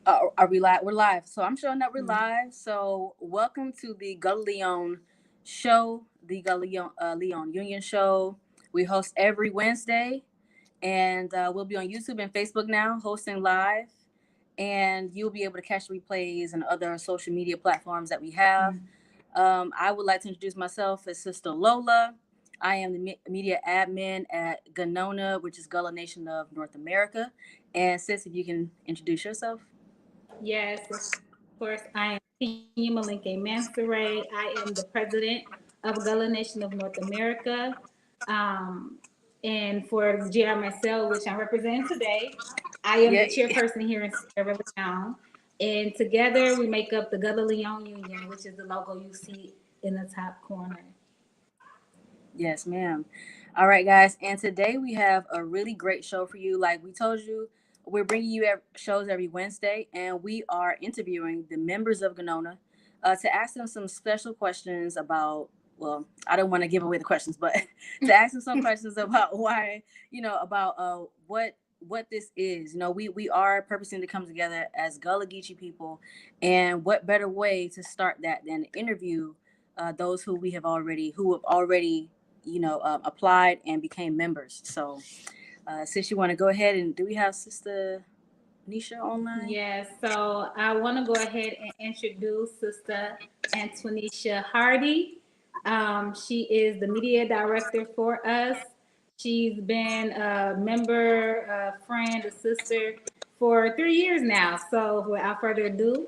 Are we live? We're live. So I'm showing that we're Mhm. live. So welcome to the Gullah Leone show, the Gullah Leone Union show. We host every Wednesday, and we'll be on YouTube and Facebook now, hosting live. And you'll be able to catch replays and other social media platforms that we have. I would like to introduce myself as Sister Lola. I am the media admin at GNONA, which is Gullah Nation of North America. And sis, if you can introduce yourself. Yes, of course. I am Senior Malinke Mansaray. I am the president of Gullah Nation of North America. Um, and for GRMSL, which I'm representing today, I am Yeah. the chairperson here in Sierra Leone. And together we make up the Gullah Leone Union, which is the logo you see in the top corner. Yes, ma'am. All right, guys. And today we have a really great show for you. Like we told you, we're bringing you shows every Wednesday, and we are interviewing the members of GNONA to ask them some special questions about. Well, I don't want to give away the questions, but to ask them some questions about why, about what this is. We are purposing to come together as Gullah Geechee people, and what better way to start that than to interview those who have already applied and became members. So, since you want to go ahead and do we have Sister Nisha online? Yes, so I want to go ahead and introduce Sister Antwonishea Hardy. She is the media director for us. She's been a member, a friend, a sister for 3 years now. So without further ado,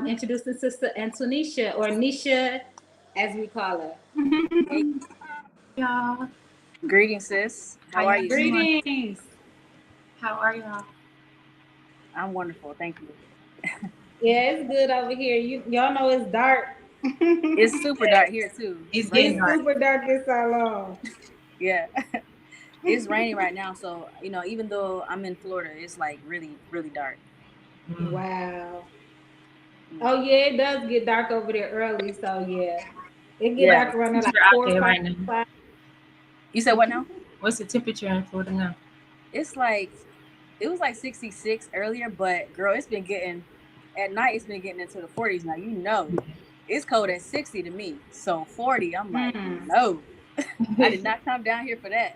introducing Sister Antwonishea, or Nisha as we call her. Hey, Y'all. greetings, sis. How How are y'all you? doing? Greetings. How are y'all? I'm wonderful, thank you. Yeah, it's good over here. Y'all know it's dark. It's super Yeah, dark here too. It's it's getting It's raining. dark. super dark in Salon. Yeah, it's raining right now. So even though I'm in Florida, it's like really, really dark. Mm. Wow. Yeah. Oh yeah, it does get dark over there early. So yeah, it get Yeah. dark around there like Temperature out 4 or there 5 right now. o'clock. You said what now? What's the temperature in Florida now? It's like it was like 66 earlier, but girl, it's been getting at night. It's been getting into the 40s now. It's cold at 60 to me. So 40, I'm like, Mm. no, I did not come down here for that.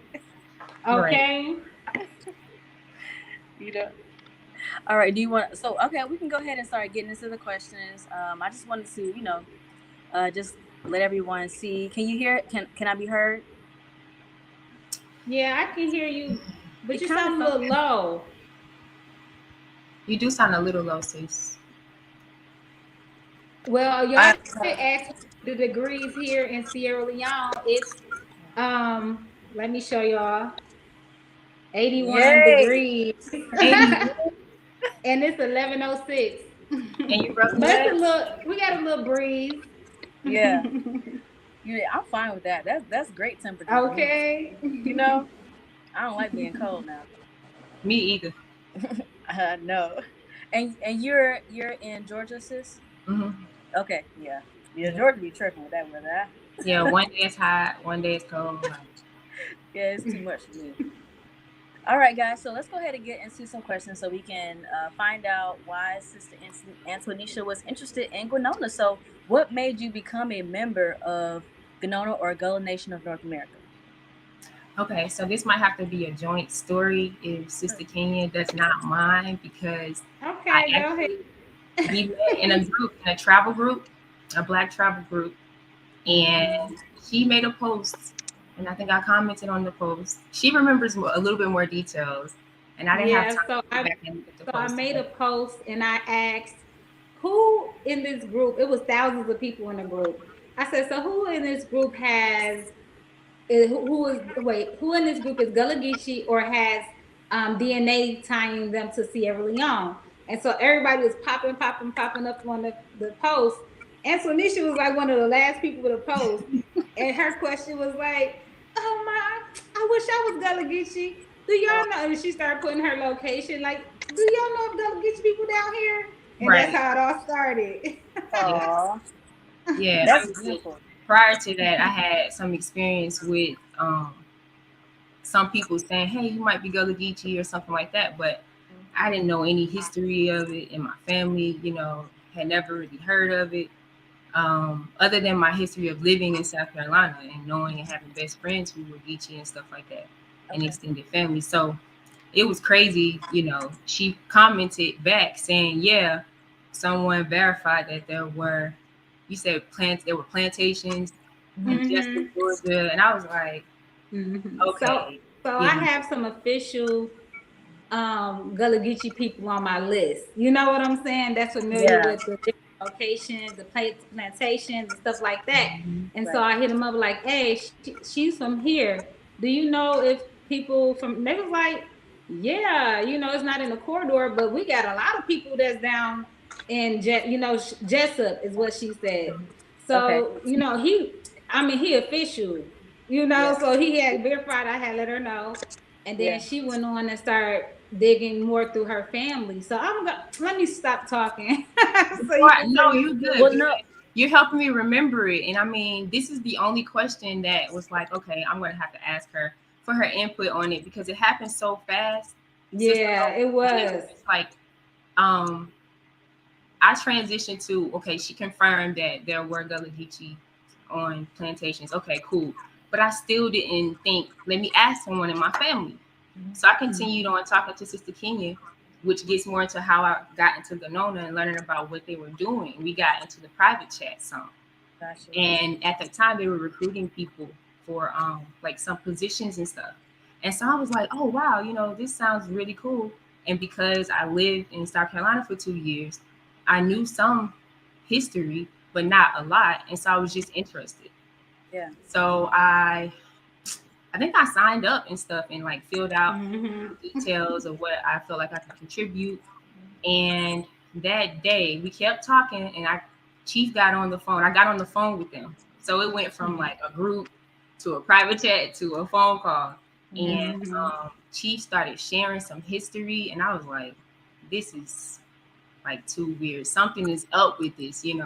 Right. Okay. you know. All right. Do you want? So okay, we can go ahead and start getting into the questions. I just wanted to, just let everyone see. Can you hear it? Can I be heard? Yeah, I can hear you, but It you kind of sound a felt. little low. You do sound a little low, sis. Well, I y'all did ask the degrees here in Sierra Leone. It's let me show y'all. 81 Yay! degrees. 80 And it's 11:06. and you brother But it's a that? little, we got a little breeze. Yeah. I'm fine with that. That's great temperature for me. Okay. You know, I don't like being cold now. Me either. No. And you're in Georgia, sis? Hmm. Okay, yeah. Yeah, Yeah. Georgia be tripping with that weather. Yeah, one day it's hot, one day it's cold. Like, Yeah, it's too much for me. All right, guys. So let's go ahead and get into some questions so we can find out why Sister Antwonisha was interested in GNONA. So, what made you become a member of GNONA or Gullah Nation of North America? okay, so this might have to be a joint story if Sister Kenya does not mind because I Okay, go actually we met in a group, in a travel group, a black travel group, Mm-hmm. and she made a post, and I think I commented on the post. She remembers a little bit more details, and I didn't have Yeah, time so to go I back and look at the so I post. made a But post and I asked who in this group, it was thousands of people in the group. I said, so who in this group has who in this group is Gullah Geechee or has DNA tying them to Sierra Leone? And so everybody was popping up on the post. And so Nisha was like one of the last people to post. And her question was like, oh my, I wish I was Gullah Geechee. Do y'all know? And she started putting her location. Like, do y'all know of Gullah Geechee people down here? And that's right, how it all started. yes, Aw, yeah. that's I mean, beautiful. prior to that, I had some experience with some people saying, "Hey, you might be Gullah Geechee" or something like that. But I didn't know any history of it in my family. Had never really heard of it. Other than my history of living in South Carolina and knowing and having best friends who were Geechee and stuff like that, and extended family. So it was crazy. She commented back saying, "Yeah, someone verified that you said there were plantations in Jessup, Georgia," and I was like, So "Okay, I have some official Gullah Geechee people on my list. You know what I'm saying? That's familiar Yeah. with the different locations, the plantations, and stuff like that. And so Right. I hit them up like, "Hey, she's from here. Do you know if people from?" They was like, "Yeah, it's not in the corridor, but we got a lot of people that's down in Jessup," is what she said. Okay. So he official. Yeah. So he had verified. I had let her know, and then Yeah. she went on and started digging more through her family. So let me stop talking so you Right. can say No, what you're you good Well, do. no. because you're helping me remember it. And I mean, this is the only question that was like, okay, I'm gonna have to ask her for her input on it because it happened so fast. Sister Yeah, Lola, it was. it's like um I transitioned to okay, she confirmed that there were Gullah Geechee on plantations. Okay, cool. But I still didn't think, let me ask someone in my family. So I continued on talking to Sister Kenya, which gets more into how I got into GNONA and learning about what they were doing. We got into the private chat some. Gotcha. And at the time they were recruiting people for like some positions and stuff. And so I was like, oh wow, this sounds really cool. And because I lived in South Carolina for 2 years, I knew some history, but not a lot. And so I was just interested. Yeah. So I think I signed up and stuff and like filled out details of what I felt like I could contribute. And that day we kept talking and Chief got on the phone. I got on the phone with them. So it went from like a group to a private chat to a phone call. And Chief started sharing some history and I was like, this is like too weird. Something is up with this. And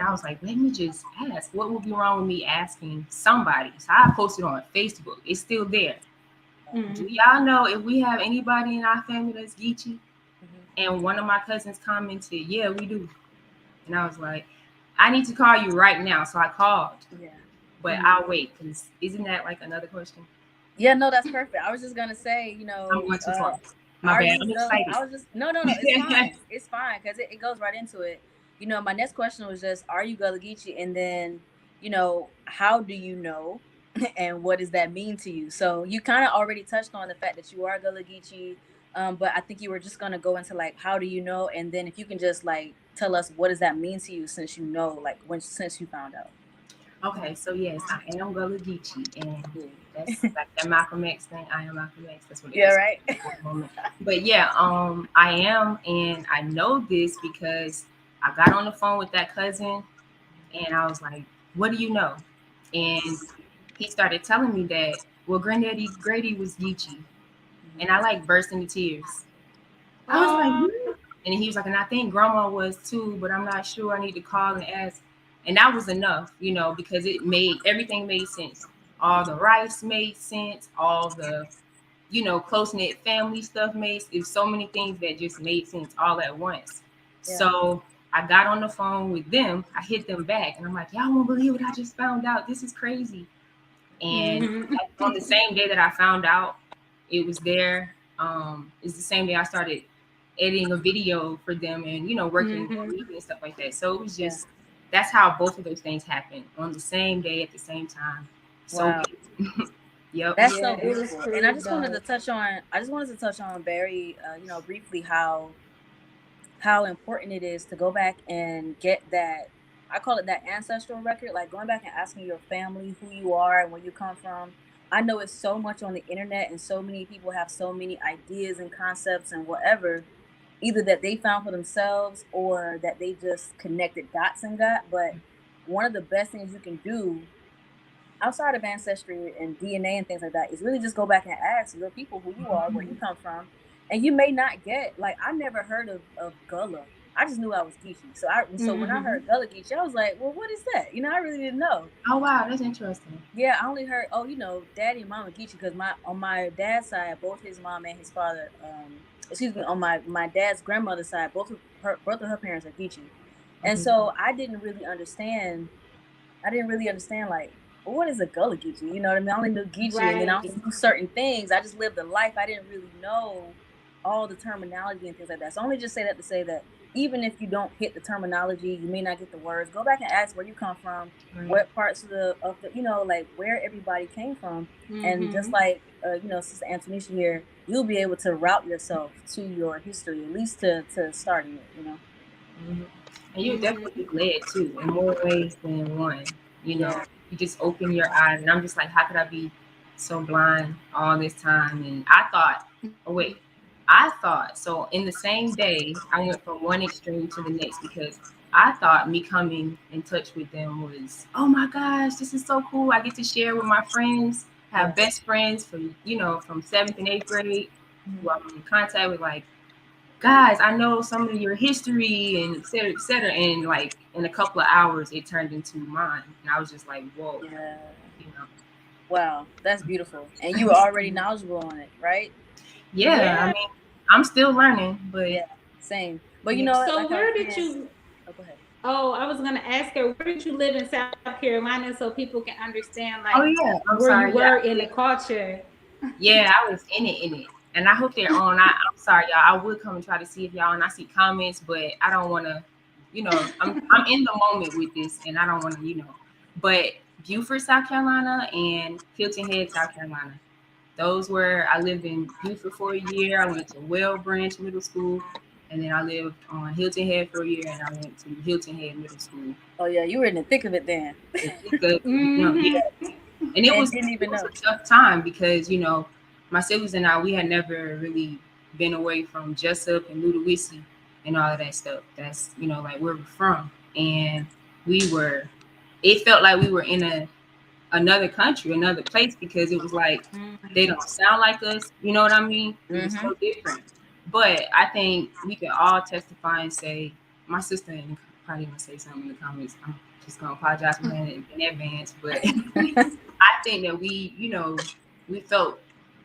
I was like, let me just ask. What would be wrong with me asking somebody? So I posted on Facebook. It's still there. Do y'all know if we have anybody in our family that's Geechee? And one of my cousins commented, yeah, we do. And I was like, I need to call you right now. So I called. Yeah. But I'll wait because isn't that like another question? Yeah, no, that's perfect. I was just gonna say, I'm going too far. My are bad. you I'm go? excited. I was just no, it's fine, it's fine because it goes right into it. My next question was just, are you Gullah Geechee, and then how do you know, and what does that mean to you? So you kind of already touched on the fact that you are Gullah Geechee, but I think you were just gonna go into like how do you know, and then if you can just like tell us what does that mean to you since you know, like since you found out. Okay, so yes, I am Gullah Geechee, and Cool. that's like that Malcolm X thing. I am Malcolm X. That's what it Yeah, is right. for the moment. But yeah, I am, and I know this because I got on the phone with that cousin, and I was like, "What do you know?" And he started telling me that, well, Granddaddy Grady was Geechee, and I like burst into tears. I was like, Oh, "What?" And he was like, and I think grandma was too, but I'm not sure. I need to call and ask. And that was enough, because everything made sense. All the rice made sense. All the, close knit family stuff made. It was so many things that just made sense all at once. Yeah. So I got on the phone with them. I hit them back, and I'm like, y'all won't believe what I just found out. This is crazy. And on the same day that I found out it was there, it's the same day I started editing a video for them and working on music and stuff like that. So it was Yeah. just that's how both of those things happened on the same day at the same time. So Wow. yep. That's so yeah, it was beautiful. And I pretty just wanted to dope. touch on very briefly how important it is to go back and get that, I call it that ancestral record, like going back and asking your family who you are and where you come from. I know it's so much on the internet and so many people have so many ideas and concepts and whatever, either that they found for themselves or that they just connected dots and got. But one of the best things you can do outside of ancestry and DNA and things like that is really just go back and ask your people who you are, where you come from, and you may not get, like, I never heard of Gullah. I just knew I was Geechee. So when I heard Gullah Geechee, I was like, well, what is that? I really didn't know. Oh wow, that's interesting. Yeah, I only heard, Daddy and Mama Geechee, because my on my dad's side, both his mom and his father excuse me, on my dad's grandmother's side, both of her parents are Geechee, and so I didn't really understand like, well, what is a Gullah Geechee? You know what I mean? I only knew Geechee, and then I Right. only knew certain things. I just lived a life. I didn't really know all the terminology and things like that. So I only just say that to say that even if you don't hit the terminology, you may not get the words. Go back and ask where you come from, Right. what parts of the like where everybody came from, and just Mm-hmm. like Sister Antwonishea here, you'll be able to route yourself to your history, at least to starting it. Mhm. And you're Mm-hmm. definitely led too in more ways than one. You know, Yeah. you just open your eyes, and I'm just like, how could I be so blind all this time? And I thought, oh wait, I thought so. In the same day, I went from one extreme to the next because I thought me coming in touch with them was, oh my gosh, this is so cool. I get to share with my friends, Yeah. have best friends from from 7th and 8th grade, who Mhm. I'm in contact with, like guys, I know some of your history and et cetera, et cetera. And like in a couple of hours, it turned into mine. And I was just like, whoa, Yeah. you know. Wow, that's beautiful. And you were already knowledgeable on it, right? Yeah, I Yeah. mean, I'm still learning, but Yeah, same. But you yeah. know what? So Like I was where did saying, you? oh, go ahead. Oh, I was gonna ask her, where did you live in South Carolina so people can understand like Oh yeah, I'm where you sorry. were in the culture? Yeah, I was in it. And I hope they're on. I'm sorry, y'all. I would come and try to see if y'all and I see comments, but I don't wanna, I'm in the moment with this and I don't wanna, But Beaufort, South Carolina and Hilton Head, South Carolina. Those were I lived in Beaufort for a year. I went to Well Branch Middle School, and then I lived on Hilton Head for a year, and I went to Hilton Head Middle School. Oh yeah, you were in the thick of it then, The thick of it, yeah. Mm-hmm. And it and was didn't it even was know. a tough time because my siblings and I we had never really been away from Jessup and Ludowici and all of that stuff. That's like where we're from, and we were. It felt like we were in another country, another place because it was like they don't sound like us. You know what I mean? It was Mm-hmm. so different. But I think we can all testify and say, my sister probably gonna say something in the comments. I'm just gonna apologize for that in advance. But I think that we felt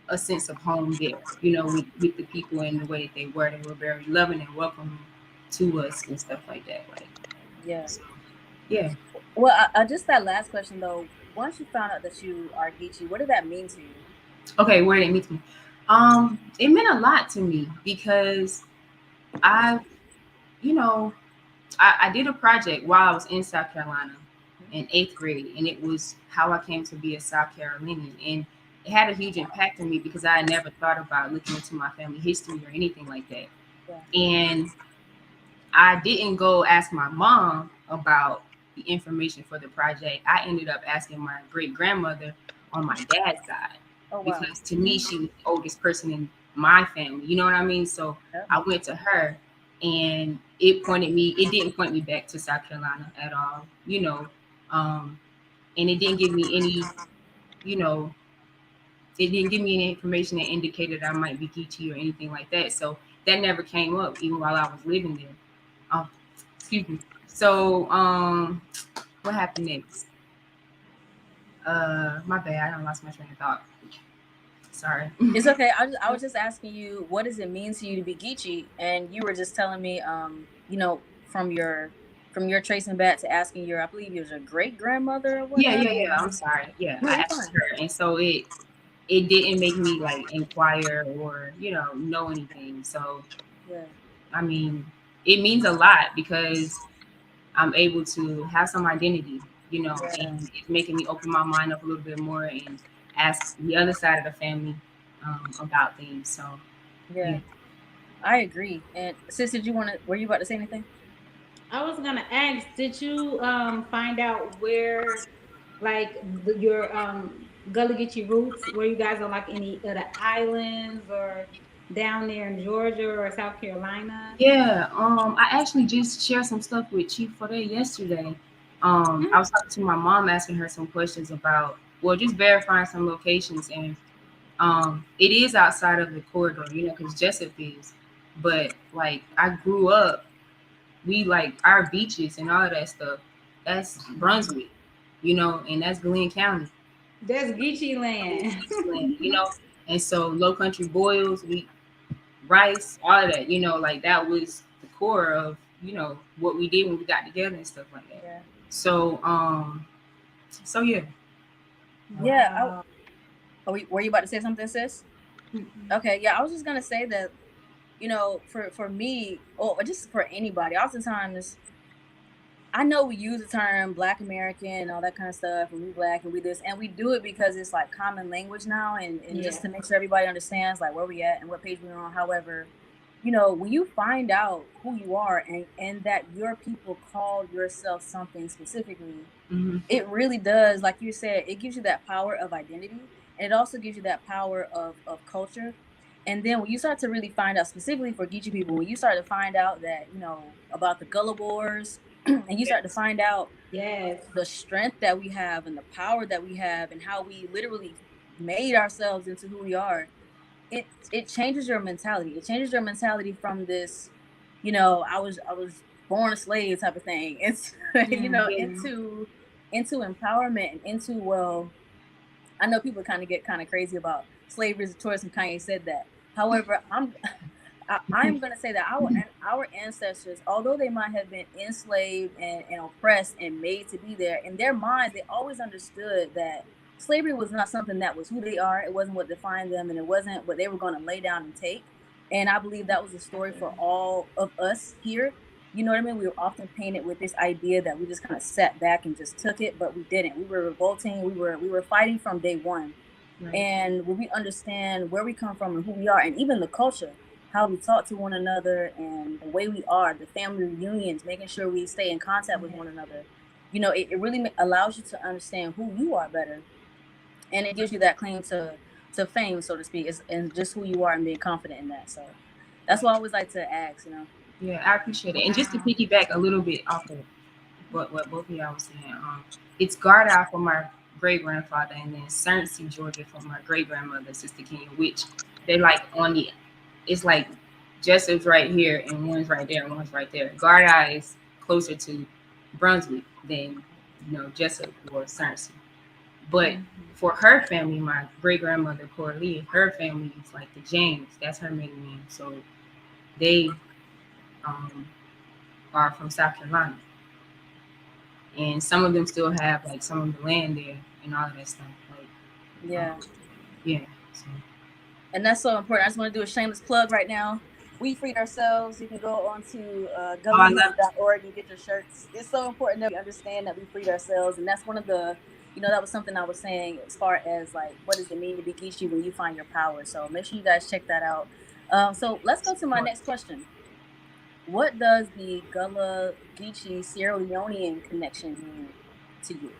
a sense of home there, with the people and the way that they were. They were very loving and welcoming to us and stuff like that. Like, Yeah. so, yeah. Well, just that last question though. Once you found out that you are Geechee, what did that mean to you? Okay, where did it meet me? It meant a lot to me because I, you know, I did a project while I was in South Carolina in 8th grade, and it was how I came to be a South Carolinian. And it had a huge impact on me because I had never thought about looking into my family history or anything like that. Yeah. And I didn't go ask my mom about the information for the project. I ended up asking my great grandmother on my dad's side Oh wow. because to me, she was the oldest person in my family. You know what I mean? So Yeah. I went to her and it didn't point me back to South Carolina at all, and it didn't give me you know, it didn't give me any information that indicated I might be Geechee or anything like that. So that never came up even while I was living there. Um, excuse me. So, what happened next? My bad. I don't lost my train of thought. Sorry. It's okay. I was just asking you, what does it mean to you to be Geechee, and you were just telling me, from your tracing back to asking I believe it was your great grandmother or Yeah, whatnot. yeah, yeah. I'm sorry. Yeah, No, I you're asked fine. her, and so it didn't make me like inquire or know anything. So Yeah. I mean, it means a lot because I'm able to have some identity, Yeah. and it's making me open my mind up a little bit more and ask the other side of the family about things. So Yeah. yeah. I agree. And sis, were you about to say anything? I was gonna ask, did you find out where like your Gullah Geechee roots? Were you guys on like any of the islands or down there in Georgia or South Carolina? Yeah, I actually just shared some stuff with Chief Foday yesterday. I was talking to my mom, asking her some questions about, well, just verifying some locations, and it is outside of the corridor, because Jessup is. But like, I grew up, we like our beaches and all of that stuff. That's Brunswick, and that's Glenn County. That's Geechee land. And so Low Country Boils, rice, all of that, like that was the core of, what we did when we got together and stuff like that. Yeah. So, yeah. Yeah. Wow. Were you about to say something, sis? Okay. Yeah. I was just gonna say that, for me, or just for anybody, oftentimes I know we use the term Black American and all that kind of stuff, and we Black and we this, and we do it because it's like common language now, and Yeah. just to make sure everybody understands like where we at and what page we're on. However, when you find out who you are and that your people call yourself something specifically, Mm-hmm. it really does, like you said, it gives you that power of identity, and it also gives you that power of culture. And then when you start to really find out, specifically for Geechee people, when you start to find out that, about the Gullah Wars, and you start to Yes. find out Yes. the strength that we have and the power that we have and how we literally made ourselves into who we are, it changes your mentality. It changes your mentality from this, I was born a slave type of thing. It's Mm-hmm. into empowerment and into, well, I know people kind of get kind of crazy about slavery as a choice, and Kanye said that. However, I'm going to say that our ancestors, although they might have been enslaved and oppressed and made to be there, in their minds, they always understood that slavery was not something that was who they are. It wasn't what defined them, and it wasn't what they were going to lay down and take. And I believe that was the story for all of us here. You know what I mean? We were often painted with this idea that we just kind of sat back and just took it, but we didn't. We were revolting. We were fighting from day one. Right. And when we understand where we come from and who we are, and even the culture, how we talk to one another, and the way we are, the family reunions, making sure we stay in contact with one another, it really allows you to understand who you are better, and it gives you that claim to fame, so to speak, and just who you are and being confident in that. So that's Right. what I always like to ask. Yeah, I appreciate it. And just to Wow. piggyback a little bit off of what both of y'all was saying, it's Garda from my great grandfather, and then Cerncy, Georgia, from my great grandmother, Sister Kenya, which they like on the, it's like Jessup's right here and one's right there and one's right there. Garda is closer to Brunswick than Jessup or Cerncy. But for her family, my great grandmother Coralie, her family is like the James. That's her maiden name. So they um, are from South Carolina, and some of them still have like some of the land there and all of that stuff. Like, Yeah. yeah. So, And that's so important. I just want to do a shameless plug right now. We freed ourselves. You can go on to oh, I love it. gullahleone.org and get your shirts. It's so important that we understand that we freed ourselves. And that's one of the, that was something I was saying as far as like, what does it mean to be Geechee when you find your power? So make sure you guys check that out. So let's go to my next question. What does the Gullah Geechee Sierra Leonean connection mean to you?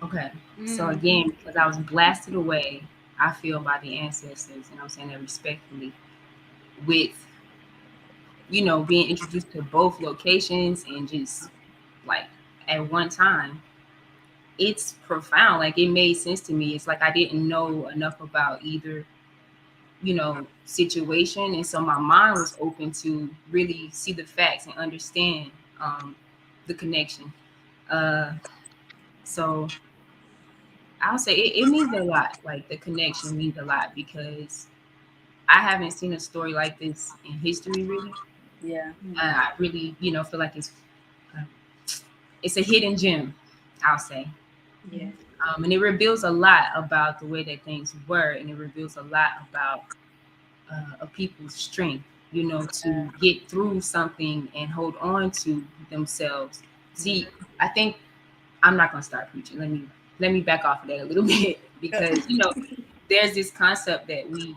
Okay. So again, because I was blasted away, I feel by the ancestors, and I'm saying that respectfully, with being introduced to both locations and just like at one time, it's profound. Like it made sense to me. It's like I didn't know enough about either, situation, and so my mind was open to really see the facts and understand the connection. Uh, so I'll say it means a lot. Like the connection means a lot because I haven't seen a story like this in history, really. Yeah. I really, feel like uh, it's a hidden gem, I'll say. Yeah. And it reveals a lot about the way that things were, and it reveals a lot about a people's strength, to get through something and hold on to themselves. See, I think I'm not gonna start preaching. Let me back off of that a little bit because there's this concept that we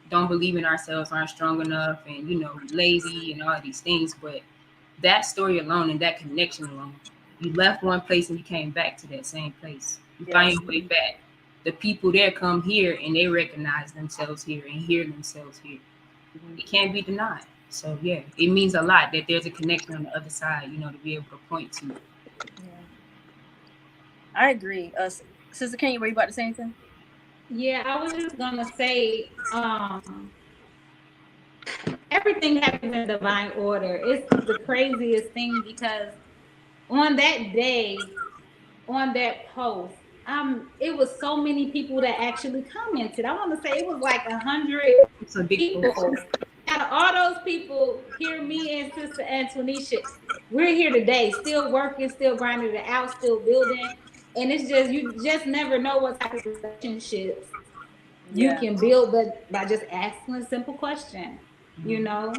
don't believe in ourselves, aren't strong enough, and lazy and all these things. But that story alone and that connection alone, you left one place and you came back to that same place. You find your way back. The people there come here and they recognize themselves here and hear themselves here. It can't be denied. So yeah, it means a lot that there's a connection on the other side, to be able to point to. Yeah. I agree. Sister Kenya, were you about to say anything? Yeah, I was just gonna say, everything happens in divine order. It's the craziest thing because on that day, on that post, it was so many people that actually commented. I want to say it was like 100 It's a big force. people. Out of all those people, here, me and Sister Antwonishea, we're here today, still working, still grinding it out, still building. And it's just, you just never know what type of relationships you Yeah. can build, but by just asking a simple question, you know.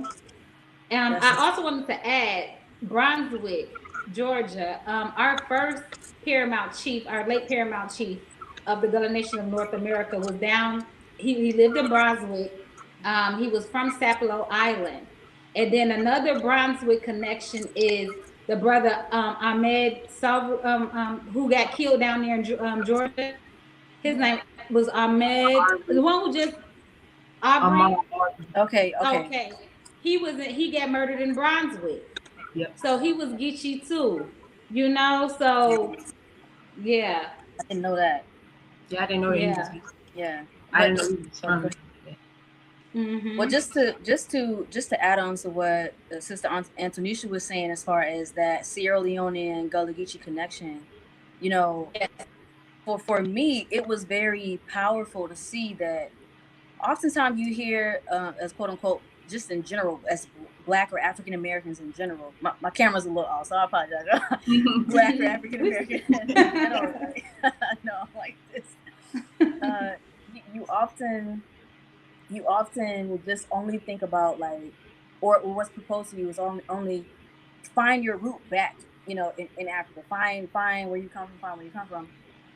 That's I just, also wanted to add Brunswick, Georgia. Our first paramount chief, our late paramount chief of the Gullah Nation of North America, was down. He lived in Brunswick. He was from Sapelo Island. And then another Brunswick connection is the brother Ahmed who got killed down there in Georgia. His name was Ahmed, the one who just Aubrey. okay. Okay. Okay, he got murdered in Brunswick, Yep. so he was Geechee too. You know, Yeah. so yeah, I didn't know that. Yeah, I didn't know that he was. yeah. Yeah. I But didn't know he was from. well, Mm-hmm. just to add on to what Sister Antonisha was saying, as far as that Sierra Leone and Gullah Geechee connection, you know, for me, it was very powerful to see that. Oftentimes, you hear as quote unquote, just in general, as Black or African Americans in general. My camera's a little off, so I apologize. Black or African American in general, right? No, like this. You often will just only think about like, or what's proposed to you is only find your root back, in Africa. Find where you come from, find where you come from.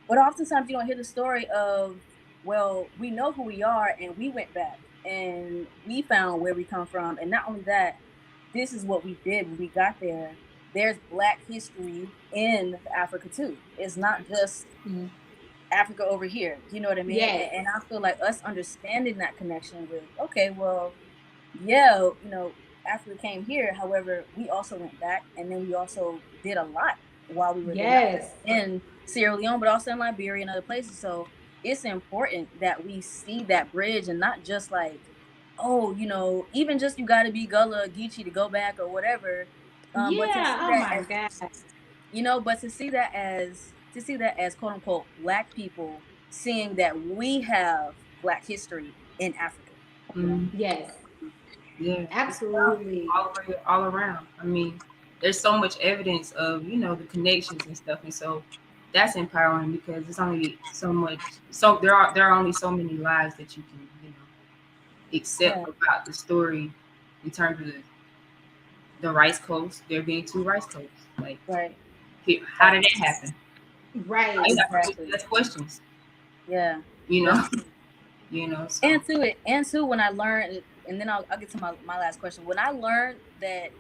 But oftentimes you don't hear the story of, well, we know who we are and we went back and we found where we come from. And not only that, this is what we did when we got there. There's Black history in Africa too. It's not just Africa over here. You know what I mean? Yes. And I feel like us understanding that connection with, okay, well, yeah, Africa came here. However, we also went back, and then we also did a lot while we were there, not just Yes. in Sierra Leone, but also in Liberia and other places. So it's important that we see that bridge and not just like, oh, even just you got to be Gullah Geechee to go back or whatever. But to Yeah. see Oh that my as, God. but to see that as quote unquote Black people, seeing that we have Black history in Africa. Yes. Yeah, Absolutely. all around. I mean, there's so much evidence of the connections and stuff, and so that's empowering because it's only so much. So there are only so many lives that you can accept Yeah. about the story in terms of the rice coast. There being two rice coasts. Like, Right. how did that happen? Right. You have to Exactly. ask questions. Yeah. You know, That's true. So And when I learned, and then I'll get to my last question. When I learned that,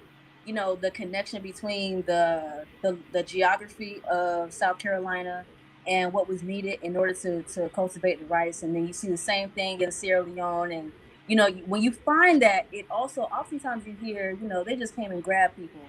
the connection between the geography of South Carolina and what was needed in order to cultivate the rice, and then you see the same thing in Sierra Leone, and when you find that, it also oftentimes you hear, they just came and grabbed people.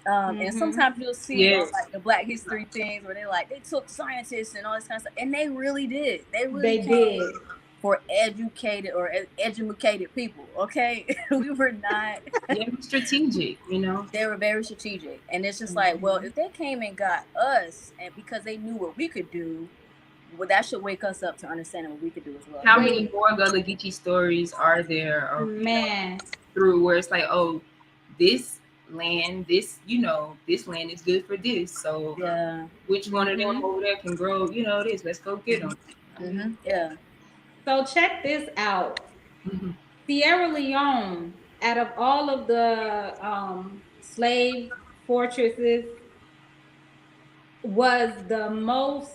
And Mm-hmm. sometimes you'll see on yes, like the Black History things where they took scientists and all this kind of stuff, and they really did. They really They came did. for educated or educated people. Okay, we were not. yeah, strategic. They were very strategic, and it's just like, well, Mm-hmm. if they came and got us, and because they knew what we could do, well, that should wake us up to understanding what we could do as well. How many Wait, more Gullah Geechee stories are there, or man. through where it's like, oh, this land, this land is good for this. So Yeah. which one of them Mm-hmm. over there can grow, this? Let's go get them. Yeah. So check this out. Mm-hmm. Sierra Leone, out of all of the slave fortresses, was the most,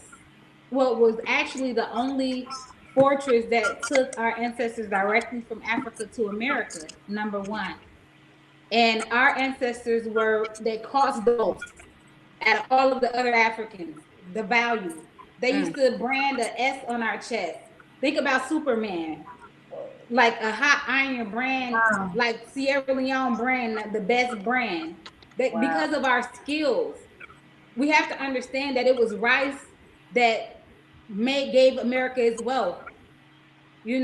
well, was actually the only fortress that took our ancestors directly from Africa to America, number one. And our ancestors they cost the most out of all of the other Africans, the value. They used Mm. to brand a S on our chest. Think about Superman, like a hot iron brand, Wow. like Sierra Leone brand, the best brand. That Wow. because of our skills, we have to understand that it was rice that gave America its wealth. It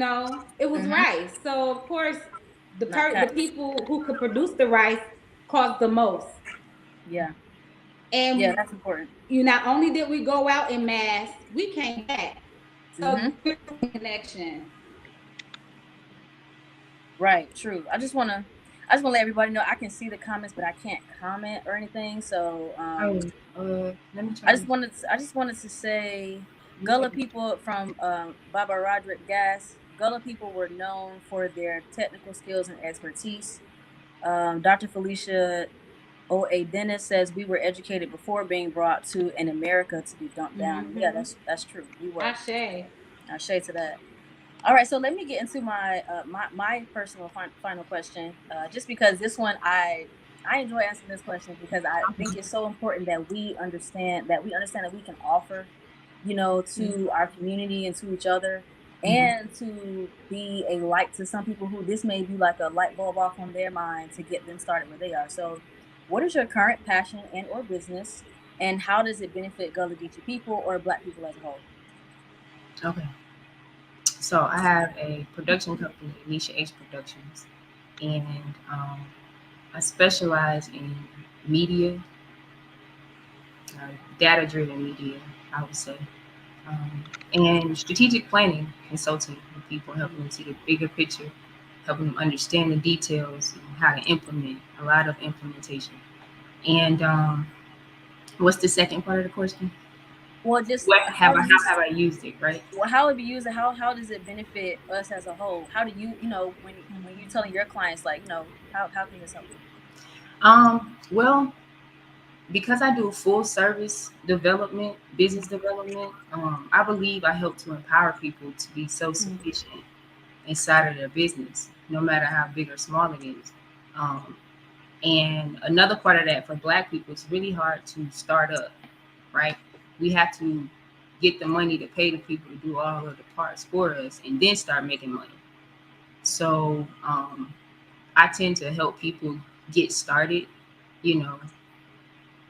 was Mm-hmm. rice. So of course, Not the cotton. people who could produce the rice cost the most. Yeah. Yeah, And that's important. you not only did we go out in mass, we came back. Mm-hmm. So building connection. Right, true. I just wanna let everybody know I can see the comments, but I can't comment or anything. So Oh, let me I try. just wanted to, I just wanted to say You Gullah can. people from Baba Roderick Gas. Gullah people were known for their technical skills and expertise. Dr. Felicia O.A. Dennis says we were educated before being brought to in America to be dumped down. And yeah, that's true. We were. Ashe. I shade to that. All right, so let me get into my personal final question. Just because this one I enjoy asking this question because I think it's so important that we understand that we can offer, to our community and to each other, Mhm. and to be a light to some people who this may be like a light bulb off on their mind to get them started where they are. So, what is your current passion and or business, and how does it benefit Gullah Geechee people or Black people as a whole? Okay. So I have a production company, NisheaHProductions, and I specialize in media, data-driven media, I would say, and strategic planning consulting with people, helping them see the bigger picture, helping them understand the details, and how to implement, a lot of implementation. And what's the second part of the question? Well, just What have I? How have I used it? Right. how it be used, and how does it benefit us as a whole? How do when you're telling your clients, like, how can this help them? Well, because I do full service development, business development, I believe I help to empower people to be self sufficient inside of their business, no matter how big or small it is. Um, and another part of that for Black people, it's really hard to start up, right? We have to get the money to pay the people to do all of the parts for us and then start making money. So I tend to help people get started, you know,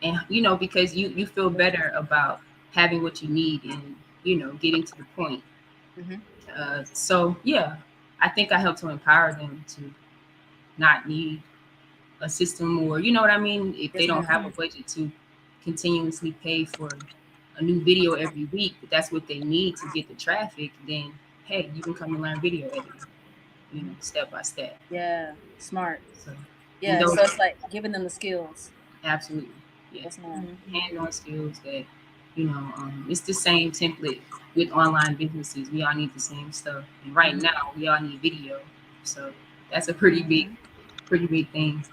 and because you feel better about having what you need and getting to the point. Hmm. So yeah, I think I help to empower them to not need a system, or you know what I mean, if they Yes, don't ma'am. have a budget to continuously pay for a new video every week, but that's what they need to get the traffic, then hey, you can come and learn video editing, Hmm. step by step. Yeah, smart. So and Yeah, those so it's like giving them the skills. absolutely, yeah, Yes, ma'am. hand-on skills that it's the same template with online businesses. We all need the same stuff, and right Hmm. now we all need video, so that's a pretty big thing.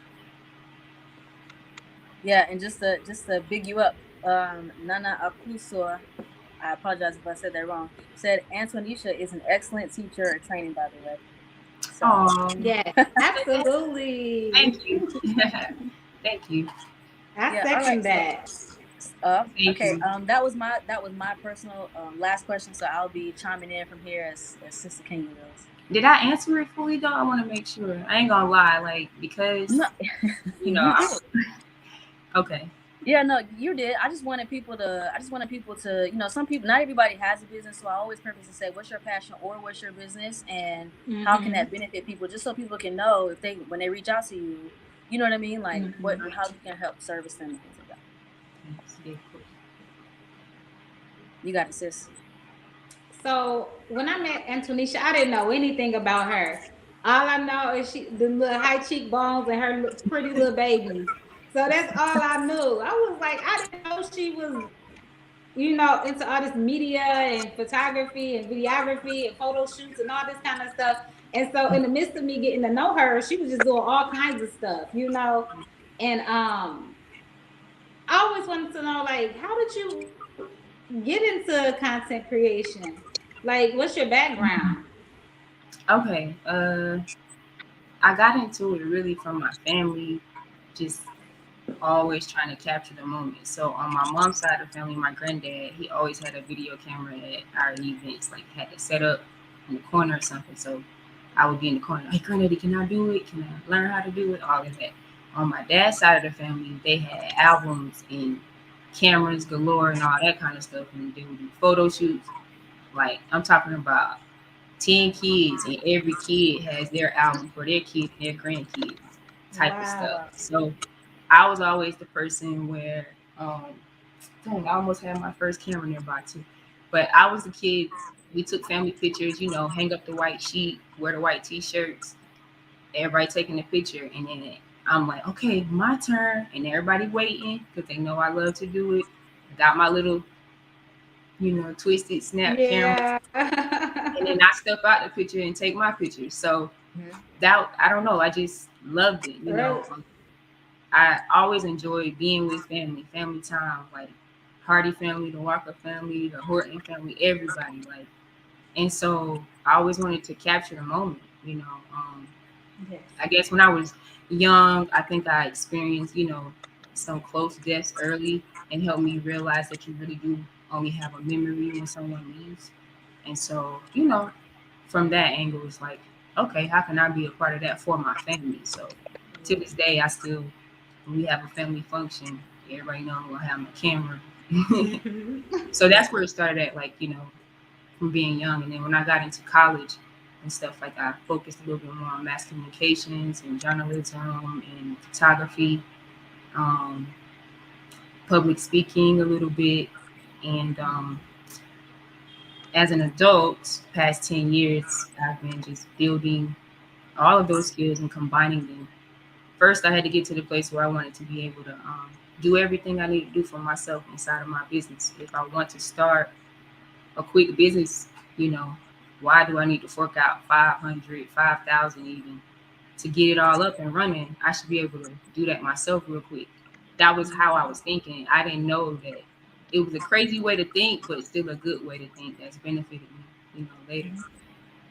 Yeah, and just to big you up, Nana Akusua, I apologize if I said that wrong, said Antwonishea is an excellent teacher or training, by the way. So Oh, Yes, absolutely. thank you. Thank you. I yeah, all right. second So that. Thank okay, you. that was my personal last question. So I'll be chiming in from here as Sister Kenya does. Did I answer it fully though? I want to make sure. I ain't gonna lie, like No, because you did. okay. Yeah, no, you did. I just wanted people to, some people, not everybody has a business. So I always purpose to say, what's your passion or what's your business, and how can that benefit people, just so people can know if they, when they reach out to you, you know what I mean? Like how you can help service them and things like that. Yeah, of course. You got it, sis. So when I met Antonisha, I didn't know anything about her. All I know is the little high cheekbones and her pretty little babies. So that's all I knew. I was like, I didn't know she was, into all this media and photography and videography and photo shoots and all this kind of stuff. And so in the midst of me getting to know her, she was just doing all kinds of stuff. And I always wanted to know, like, how did you get into content creation? Like, what's your background? Okay. I got into it really from my family, just always trying to capture the moment. So on my mom's side of the family, my granddad, he always had a video camera at our events, like had it set up in the corner or something. So I would be in the corner, like, Granddaddy, can I do it? Can I learn how to do it? All of that. On my dad's side of the family, they had albums and cameras galore and all that kind of stuff. And they would do photo shoots. Like, I'm talking about 10 kids, and every kid has their album for their kids and their grandkids type of Wow. stuff. So I was always the person where Um, dang, I almost had my first camera nearby too. But I was a kid. We took family pictures, hang up the white sheet, wear the white t-shirts, everybody taking a picture, and then I'm like, okay, my turn, and everybody waiting because they know I love to do it. Got my little, twisted snap camera, Yeah. and then I step out the picture and take my picture. So that I don't know, I just loved it. Right. I always enjoyed being with family time, like Hardy family, the Walker family, the Horton family, everybody. Like, and so I always wanted to capture the moment. Yes. I guess when I was young, I think I experienced, some close deaths early and helped me realize that you really do only have a memory when someone leaves. And so, from that angle, it's like, okay, how can I be a part of that for my family? So to this day, I still, when we have a family function, everybody know I'm gonna have my camera. So that's where it started at, like, from being young. And then when I got into college and stuff, like I focused a little bit more on mass communications and journalism and photography, um, public speaking a little bit. And as an adult, past 10 years, I've been just building all of those skills and combining them. First, I had to get to the place where I wanted to be able to do everything I need to do for myself inside of my business. If I want to start a quick business, you know, why do I need to fork out 500, 5,000 even to get it all up and running? I should be able to do that myself real quick. That was how I was thinking. I didn't know that it was a crazy way to think, but still a good way to think that's benefited me, later.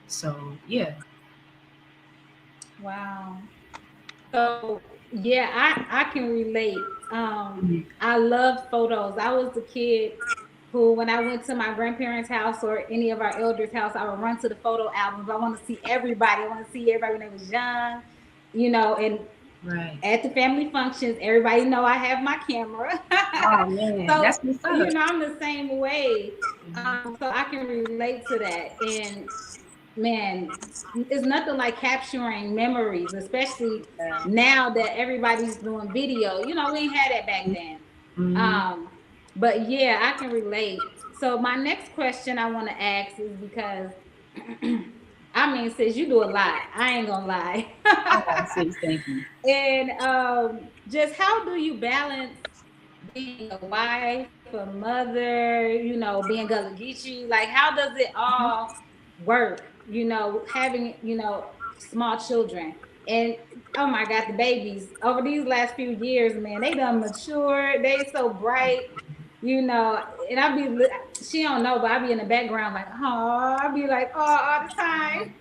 So yeah. Wow. So yeah, I can relate. Mhm. I love photos. I was the kid who, when I went to my grandparents' house or any of our elders' house, I would run to the photo albums. I want to see everybody. I want to see everybody when they was young, and Right. at the family functions, everybody know I have my camera. Oh man, So that's what's up. I'm the same way. Mhm. So I can relate to that. And man, it's nothing like capturing memories, especially Yeah. now that everybody's doing video. We ain't had that back then. Mhm. Um, but yeah, I can relate. So my next question I want to ask is because I mean, since you do a lot, I ain't gonna lie. Oh, sis, thank you. And just how do you balance being a wife, a mother, being Gullah Geechee? Like, how does it all work? Having small children, and oh my God, the babies over these last few years, man, they done matured. They so bright, and she don't know, but I be in the background like, oh, I be like, oh, all the time.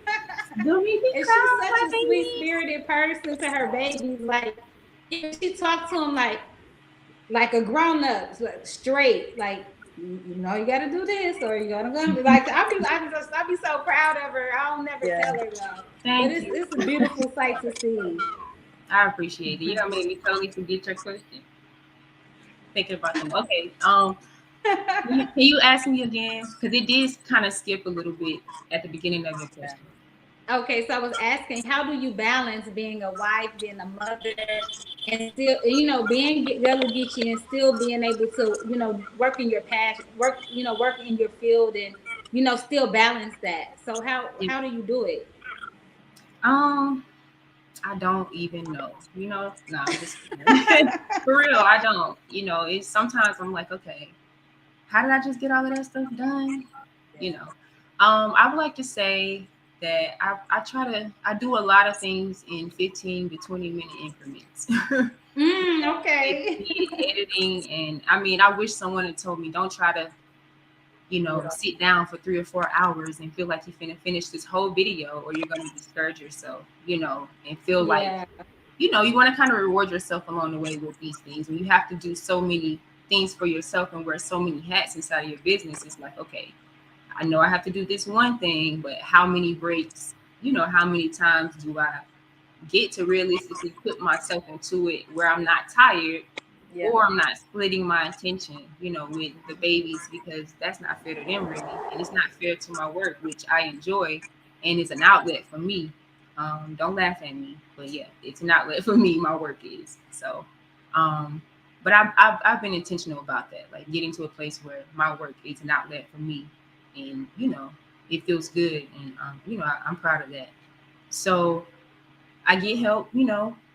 Do me be And she's proud, such my a sweet baby. spirited person to her babies. Like, even she talked to them like a grown up, like, straight. Like, you got to do this, or you gonna be like. I be so proud of her. I don't never Yeah. tell her though, but Thank it's you. it's a beautiful sight to see. I appreciate it. You gonna make me totally forget your question. Thinking about them. Okay. Can you ask me again? Because it did kind of skip a little bit at the beginning of your Yeah. question. Okay, so I was asking, how do you balance being a wife, being a mother, and still, being Gullah Geechee and still being able to, work in your passion, work in your field, and still balance that. So Yeah. how do you do it? Um, I don't even know. No, I'm just for real. I don't. It's sometimes I'm like, okay, how did I just get all of that stuff done? You know. I would like to say that I do a lot of things in 15 to 20-minute increments. Okay. Editing, and I mean, I wish someone had told me don't try to sit down for 3 or 4 hours and feel like you're finna finish this whole video, or you're gonna discourage yourself, and feel like Yeah. you want to kind of reward yourself along the way with these things. When you have to do so many things for yourself and wear so many hats inside of your business, it's like, okay, I know I have to do this one thing, but how many breaks, how many times do I get to realistically put myself into it where I'm not tired, Yeah. or I'm not splitting my attention, with the babies, because that's not fair to them really. And it's not fair to my work, which I enjoy and is an outlet for me. Don't laugh at me, but yeah, it's an outlet for me. My work is. So, um, but I've been intentional about that, like getting to a place where my work is an outlet for me, and it feels good, and I'm proud of that. So I get help,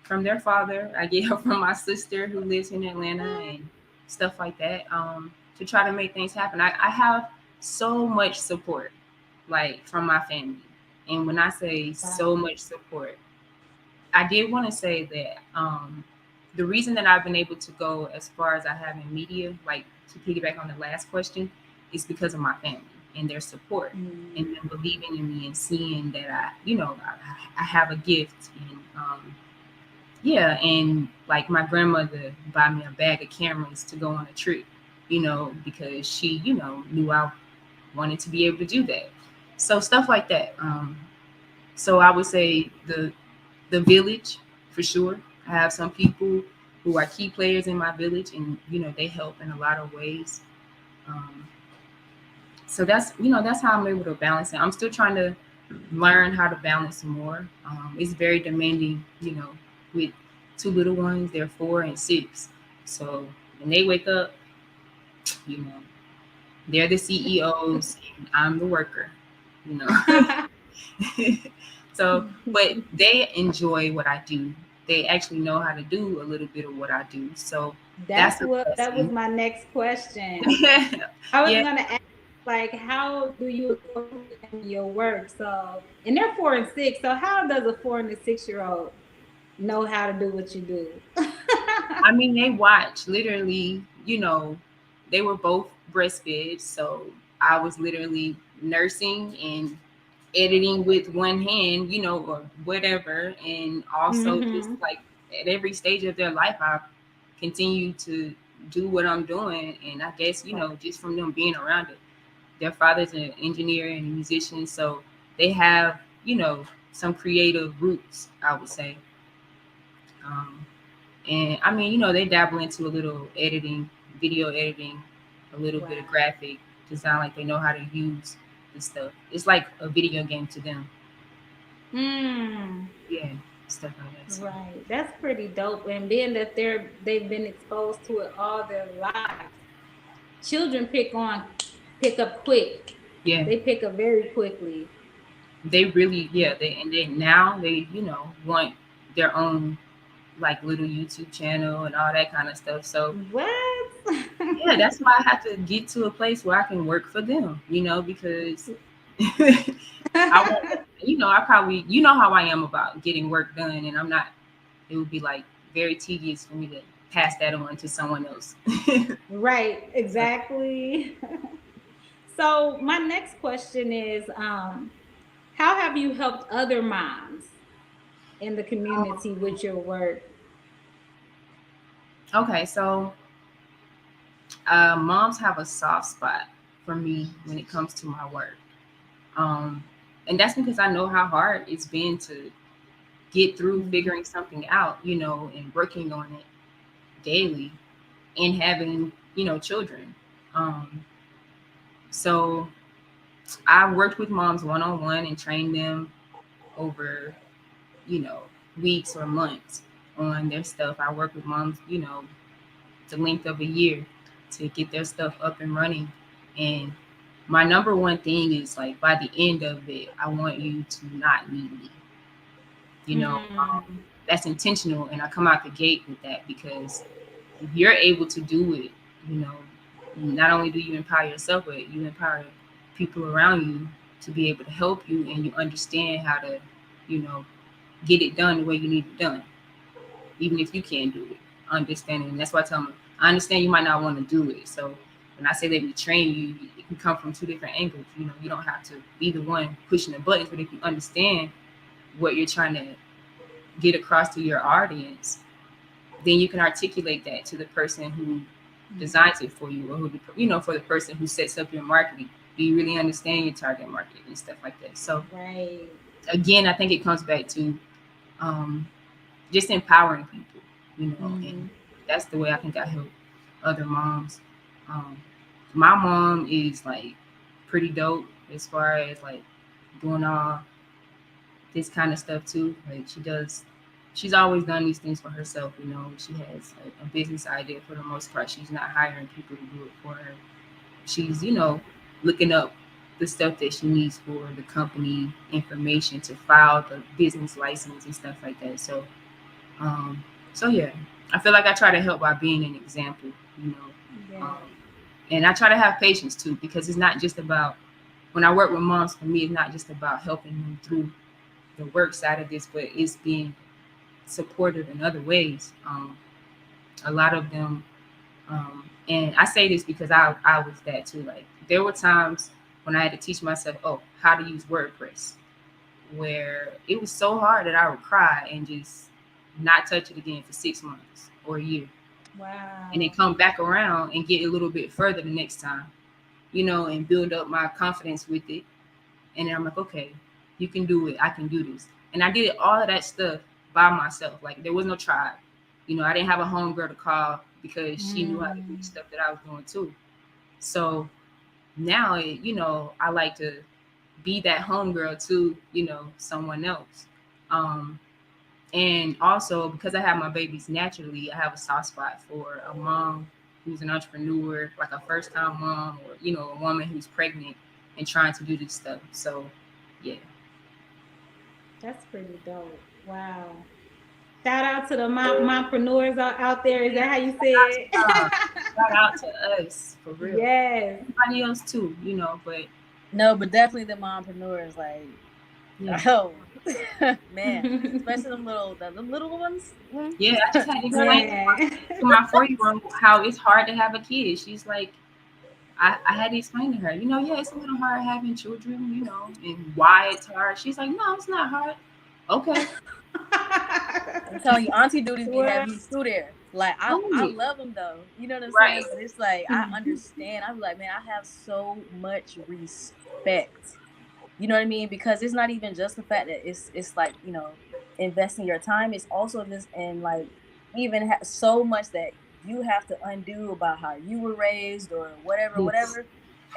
from their father. I get help from my sister who lives in Atlanta and stuff like that, to try to make things happen. I have so much support, like from my family, and when I say so much support, I did want to say that the reason that I've been able to go as far as I have in media, like to piggyback on the last question, is because of my family and their support and them believing in me and seeing that I have a gift. And yeah, and like my grandmother bought me a bag of cameras to go on a trip, because she, knew I wanted to be able to do that. So stuff like that. So I would say the village for sure. I have some people who are key players in my village, and they help in a lot of ways. Um, so that's how I'm able to balance it. I'm still trying to learn how to balance more. It's very demanding, with two little ones. They're 4 and 6. So when they wake up, you know, they're the CEOs and I'm the worker. You know. So, but they enjoy what I do. They actually know how to do a little bit of what I do. So that's a That was blessing. my next question. I was Yeah. gonna ask, like, how do you incorporate them in your work? So, and they're 4 and 6. So, how does a 4 and a 6-year-old know how to do what you do? I mean, they watch literally, they were both breastfed. So I was literally nursing and editing with one hand, or whatever. And also just Mm-hmm. like at every stage of their life, I continue to do what I'm doing. And I guess, just from them being around it, their father's an engineer and a musician. So they have, some creative roots, I would say. Um, and I mean, they dabble into a little editing, video editing, a little bit of Wow. graphic design, like they know how to use this stuff. It's like a video game to them. Mm, Yeah, stuff like that. So right. That's pretty dope. And being that they've been exposed to it all their lives, children pick up quick. yeah, They pick up very quickly. they really, yeah, they now they, want their own like little YouTube channel and all that kind of stuff. So What? yeah, that's why I have to get to a place where I can work for them, because I want, I probably, how I am about getting work done, and I'm not. It would be like very tedious for me to pass that on to someone else. Right, exactly. So my next question is, how have you helped other moms in the community with your work? Okay, so moms have a soft spot for me when it comes to my work, um, and that's because I know how hard it's been to get through figuring something out, and working on it daily, and having children. Um, so I worked with moms one on one and trained them over, you know, weeks or months on their stuff. I work with moms, the length of a year to get their stuff up and running. And my number one thing is like by the end of it, I want you to not need me. You know, Mm, that's intentional, and I come out the gate with that because if you're able to do it, you know, not only do you empower yourself, but you empower people around you to be able to help you, and you understand how to, you know, get it done the way you need it done, even if you can't do it. Understanding. That's why I tell them, I understand you might not want to do it. So when I say that we train you, it can come from two different angles. You don't have to be the one pushing the buttons, but if you understand what you're trying to get across to your audience, then you can articulate that to the person who designs it for you, or who, for the person who sets up your marketing. Do you really understand your target market and stuff like that? So right. again, I think it comes back to um, just empowering people, Mm-hmm. and that's the way I think I help other moms. Um, my mom is like pretty dope as far as like doing all this kind of stuff too. Like she's always done these things for herself. She has a business idea for the most part. She's not hiring people to do it for her. She's, looking up the stuff that she needs for the company information to file the business license and stuff like that. Um, so yeah, I feel like I try to help by being an example, Yeah. and I try to have patience too, because it's not just about, when I work with moms, for me, it's not just about helping them through the work side of this, but it's being supportive in other ways. A lot of them, and I say this because I was that too. Like, there were times when I had to teach myself, how to use WordPress, where it was so hard that I would cry and just not touch it again for 6 months or a year, Wow. and then come back around and get a little bit further the next time, and build up my confidence with it. And then I'm like, okay, you can do it. I can do this. And I did all of that stuff by myself. Like, there was no tribe. I didn't have a homegirl to call because she knew how to do the stuff that I was doing too. So now, I like to be that homegirl to, someone else. And also, because I have my babies naturally, I have a soft spot for a mom who's an entrepreneur, like a first time mom, or, a woman who's pregnant and trying to do this stuff. So, yeah. That's pretty dope. Wow. Shout out to the mompreneurs out there. Is that how you say it? Shout out to us, for real. Yes. Everybody else too, but No, but definitely the mompreneurs, like, yeah. oh man, especially the little ones. Yeah, I just had to explain to my 4-year-old how it's hard to have a kid. She's like, I had to explain to her, yeah, it's a little hard having children, and why it's hard. She's like, no, it's not hard. Okay. I'm telling you, auntie duties be having me through there. Like, I love them though. You know what I'm saying? But it's like, I understand. I'm like, man, I have so much respect. You know what I mean? Because it's not even just the fact that it's like, investing your time. It's also just in, like, even so much that you have to undo about how you were raised or whatever,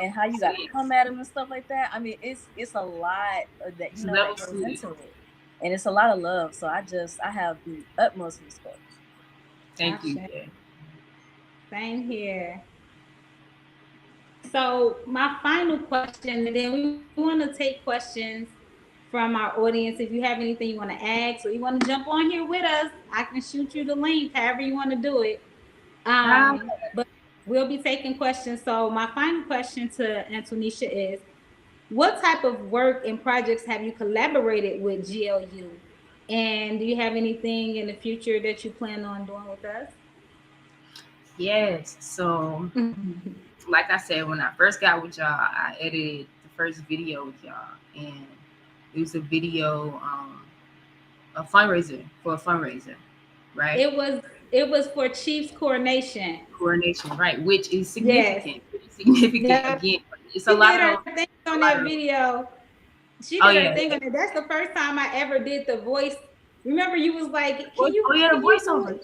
and how you got to come at them and stuff like that. I mean, it's a lot that that goes into it, and it's a lot of love. So I have the utmost respect. Thank you. Same here. So my final question, and then we want to take questions from our audience. If you have anything you want to ask or you want to jump on here with us, I can shoot you the link, however you want to do it. But we'll be taking questions. So my final question to Antwonishea is, what type of work and projects have you collaborated with GLU? And do you have anything in the future that you plan on doing with us? Yes. So, like I said, when I first got with y'all, I edited the first video with y'all, and it was a video, a fundraiser for a fundraiser, right? It was for Chief's coronation. Coronation, right? Which is significant. Yes. Significant. Yeah. Again, it's a lot of thing on that video. She did her thing on it. That's the first time I ever did the voice. Remember, you was like, "Can you?" the voiceover.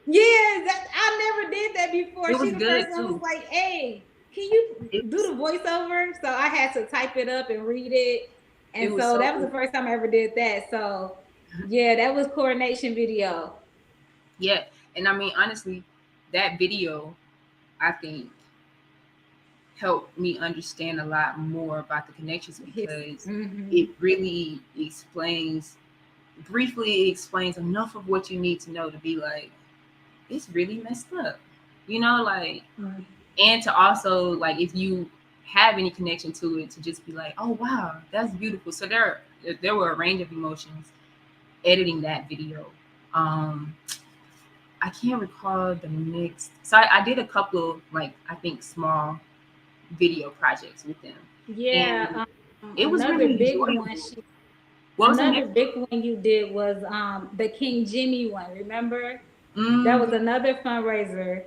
Yeah, I never did that before. It was the good first one was like, "Hey, can you do the voiceover?" So I had to type it up and read it, and so that was the first time I ever did that. So yeah, that was coronation video. Yeah, and I mean, honestly, that video, I think, helped me understand a lot more about the connections, because it really briefly explains enough of what you need to know to be like, it's really messed up, like, and to also, like, if you have any connection to it, to just be like, oh wow, that's beautiful. So there were a range of emotions editing that video. I can't recall the next. So I did a couple, like, I think small video projects with them. Yeah, it was really big enjoyable. one. Another big one you did was the King Jimmy one. Remember? That was another fundraiser.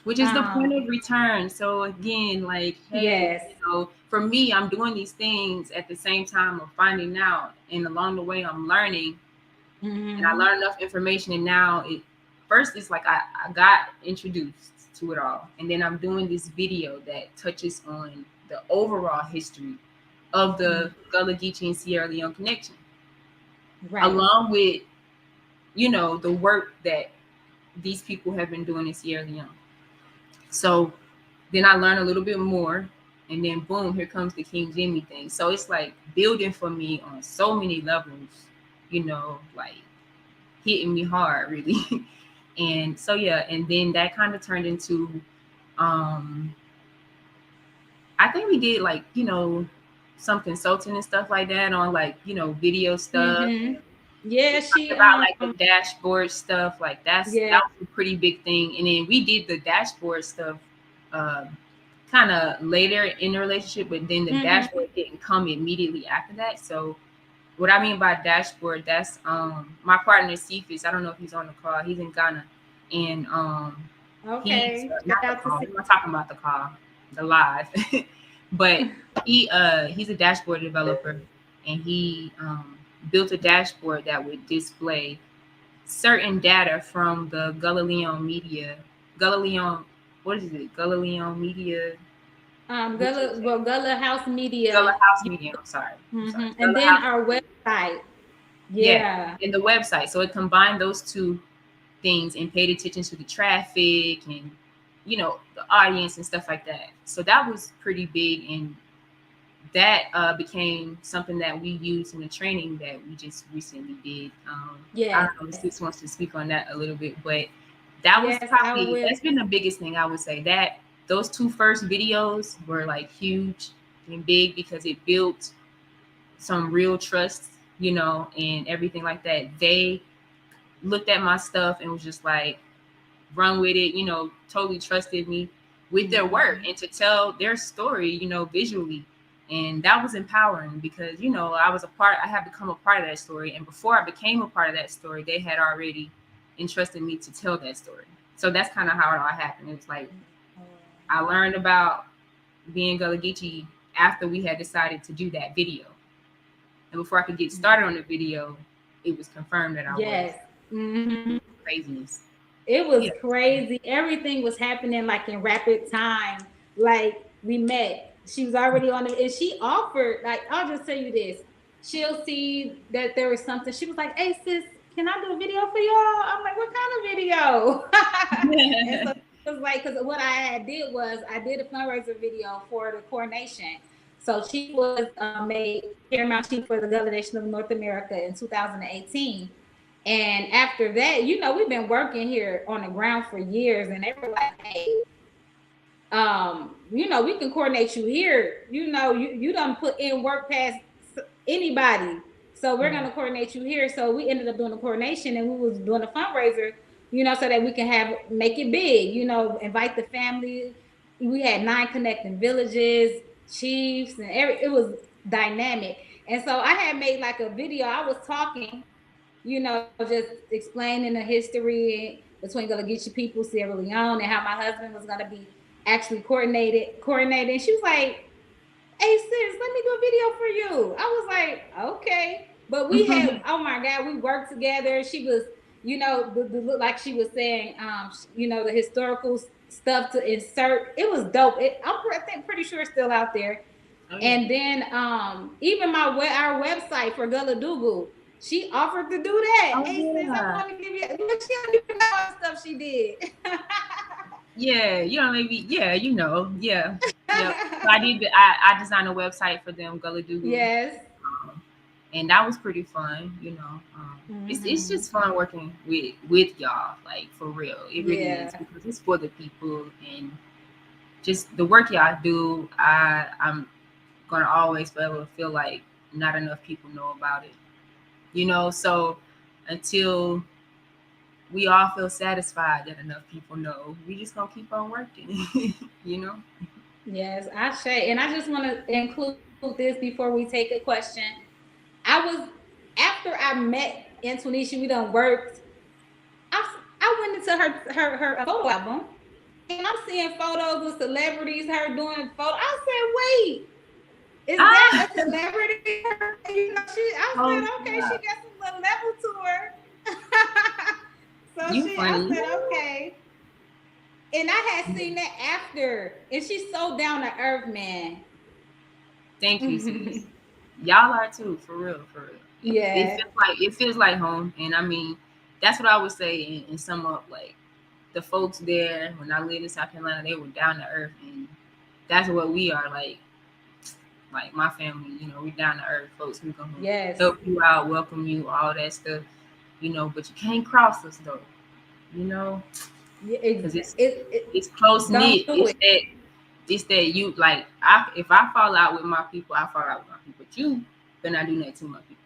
Which is the point of return. So again, like, hey, for me, I'm doing these things at the same time of finding out, and along the way, I'm learning, and I learned enough information, and now first it's like I got introduced to it all, and then I'm doing this video that touches on the overall history of the Gullah Geechee and Sierra Leone connection, along with you know, the work that these people have been doing in Sierra Leone. So then I learned a little bit more, and then boom, here comes the King Jimmy thing. So it's like building for me on so many levels, you know, like hitting me hard really. And so yeah, and then that kind of turned into um I think we did like, you know, some consulting and stuff like that on like, you know, video stuff. Mm-hmm. Yeah, We talked she about like the dashboard stuff, like yeah. that was a pretty big thing. And then we did the dashboard stuff uh, kind of later in the relationship, but then the Mm-hmm. dashboard didn't come immediately after that. So what I mean by dashboard, that's my partner Cephas. I don't know if he's on the call. He's in Ghana, and he's Okay. Shout not the out to call. I'm not talking about the call, the live, but he's a dashboard developer, and he built a dashboard that would display certain data from the Gullah Leone media. Gullah Leone, what is it? Gullah Leone media. Gullah House Gullah Media. House Media. I'm sorry. And Gullah then House our Media. website. Yeah, Yeah. in the website. So it combined those two things and paid attention to the traffic and, you know, the audience and stuff like that. So that was pretty big, and that became something that we used in the training that we just recently did. I Yes. don't know if Sis wants to speak on that a little bit, but that was Yes, I probably will. that's been the biggest thing I would say. That those two first videos were like huge and big because it built some real trust, you know, and everything like that. They looked at my stuff and was just like, run with it, you know, totally trusted me with their work and to tell their story, you know, visually. And that was empowering because, you know, I had become a part of that story. And before I became a part of that story, they had already entrusted me to tell that story. So that's kind of how it all happened. It was like I learned about being Gullah Geechee after we had decided to do that video. And before I could get started on the video, it was confirmed that I was. Yes. Mm-hmm. Craziness. It was Yeah. crazy. Everything was happening like in rapid time. Like we met. She was already on it, and she offered. Like I'll just tell you this. She'll see that there was something. She was like, "Hey sis, can I do a video for y'all?" I'm like, "What kind of video?" And so it was like, because what I had did was I did a fundraiser video for the coronation. So she was made Paramount Chief for the Gullah Nation of North America in 2018. And after that, you know, we've been working here on the ground for years, and they were like, "Hey, you know, we can coordinate you here. You know, you done put in work past anybody, so we're gonna coordinate you here." So we ended up doing a coordination, and we was doing a fundraiser, you know, so that we can make it big. You know, invite the family. We had 9 connecting villages, chiefs, and it was dynamic. And so I had made like a video. I was talking, you know, just explaining the history between Gullah Geechee people, Sierra Leone, and how my husband was going to be actually coordinated. And she was like, "Hey sis, let me do a video for you." I was like, "Okay." But we had, oh my God, we worked together. She was, you know, like she was saying, you know, the historical stuff to insert. It was dope. I think pretty sure it's still out there. Oh, yeah. And then even our website for Gullah Dugu, she offered to do that. Oh, Hey sis, I yeah. want to give you. Look, she don't even know all the stuff she did. Yeah, you know, maybe, yeah, you know, yeah. Yep. So I designed a website for them, Gullah Dugu. Yes. And that was pretty fun, you know. It's just fun working with y'all, like for real. It really is Yeah. because it's for the people and just the work y'all do. I'm gonna always forever feel like not enough people know about it, you know. So until we all feel satisfied that enough people know, we just gonna keep on working, you know. Yes, I say. And I just want to include this before we take a question. I was after I met Antwonishea, we done worked. I went into her photo album, and I'm seeing photos of celebrities, her doing photo. I said, "Wait, is Ah, that a celebrity?" You know, I oh, said, "Okay, she yeah. got some little level to her." You I funny. said, "Okay." And I had seen that after, and she's so down to earth, man. Thank you, sis. Y'all are too, for real, for real. It Yeah. feels like home, and I mean, that's what I would say and sum up. Like the folks there when I lived in South Carolina, they were down to earth, and that's what we are. Like my family, you know, we down to earth folks. We gonna help you out, welcome you, all that stuff, you know. But you can't cross us though, you know, because it's close knit. It's that you like. If I fall out with my people, I fall out with my people. But you better not do that to my people.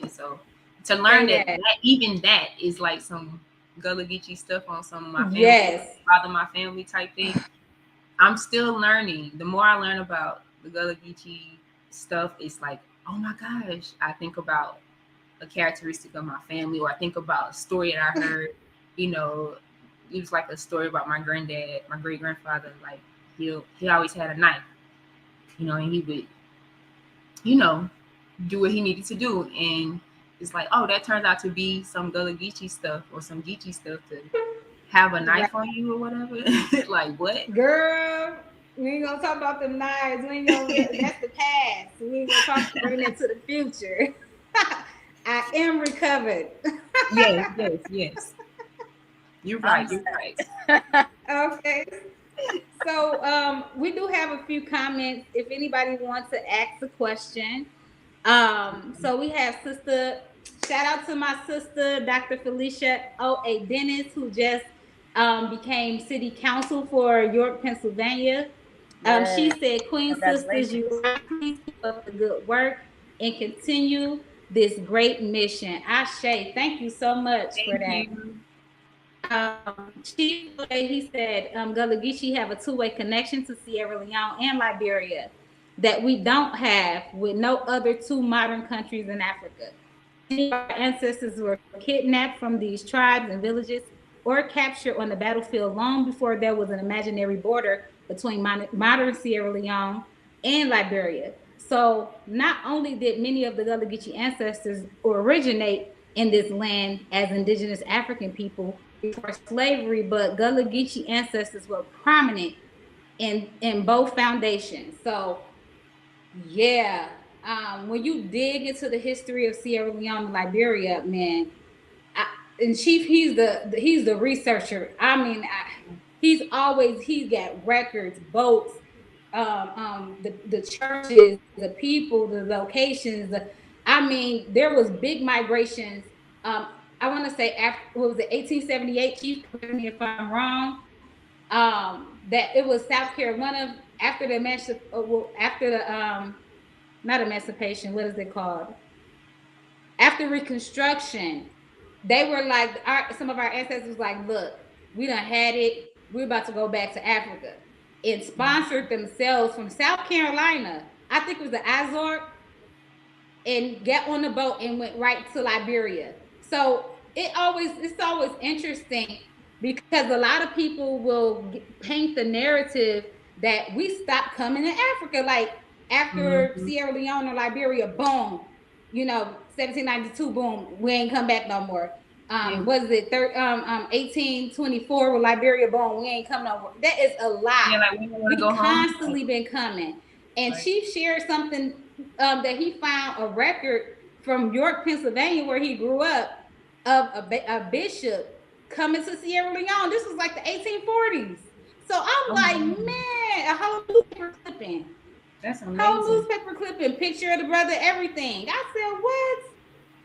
And so to learn that even that is like some Gullah Geechee stuff on some of my family, father my family type thing. I'm still learning. The more I learn about the Gullah Geechee stuff, it's like, oh my gosh, I think about a characteristic of my family, or I think about a story that I heard. You know, it was like a story about my granddad, my great grandfather. Like he always had a knife, you know, and he would, you know, do what he needed to do. And it's like, oh, that turns out to be some Gullah Geechee stuff or some Geechee stuff to have a knife on you or whatever. Like what? Girl, we ain't gonna talk about them knives. We ain't gonna. That's the past. We ain't gonna talk bring that to the future. I am recovered. Yes. You're right. Okay. So we do have a few comments. If anybody wants to ask a question, so we have sister. Shout out to my sister, Dr. Felicia O.A. Dennis, who just became city council for York, Pennsylvania. She said, Queen Sisters, you please keep up the good work and continue this great mission. Ashe, thank you so much for that. Chief, he said, Gullah Geechee have a two-way connection to Sierra Leone and Liberia that we don't have with no other two modern countries in Africa. Many of our ancestors were kidnapped from these tribes and villages or captured on the battlefield long before there was an imaginary border between modern Sierra Leone and Liberia. So not only did many of the Gullah Geechee ancestors originate in this land as indigenous African people before slavery, but Gullah Geechee ancestors were prominent in both foundations. So yeah, when you dig into the history of Sierra Leone and Liberia, man, and Chief, he's the researcher. I mean, he's got records, boats, the churches, the people, the locations. I mean, there was big migrations. I want to say after what was it, 1878? Chief, correct me if I'm wrong. That it was South Carolina after the not emancipation. What is it called? After Reconstruction, they were like, some of our ancestors was like, look, we done had it. We're about to go back to Africa. And sponsored themselves from South Carolina. I think it was the Azores, and got on the boat and went right to Liberia. So it's always interesting because a lot of people will paint the narrative that we stopped coming to Africa. Like after Sierra Leone or Liberia, boom, 1792, boom, we ain't come back no more. Was it 1824 with Liberia, boom, we ain't come no more. That is a lie. Like we constantly been coming. And Chief shared something that he found a record from York, Pennsylvania, where he grew up, of a bishop coming to Sierra Leone. This was like the 1840s. So I'm like, man, a whole newspaper clipping. That's amazing. Whole newspaper clipping, picture of the brother, everything. I said, what?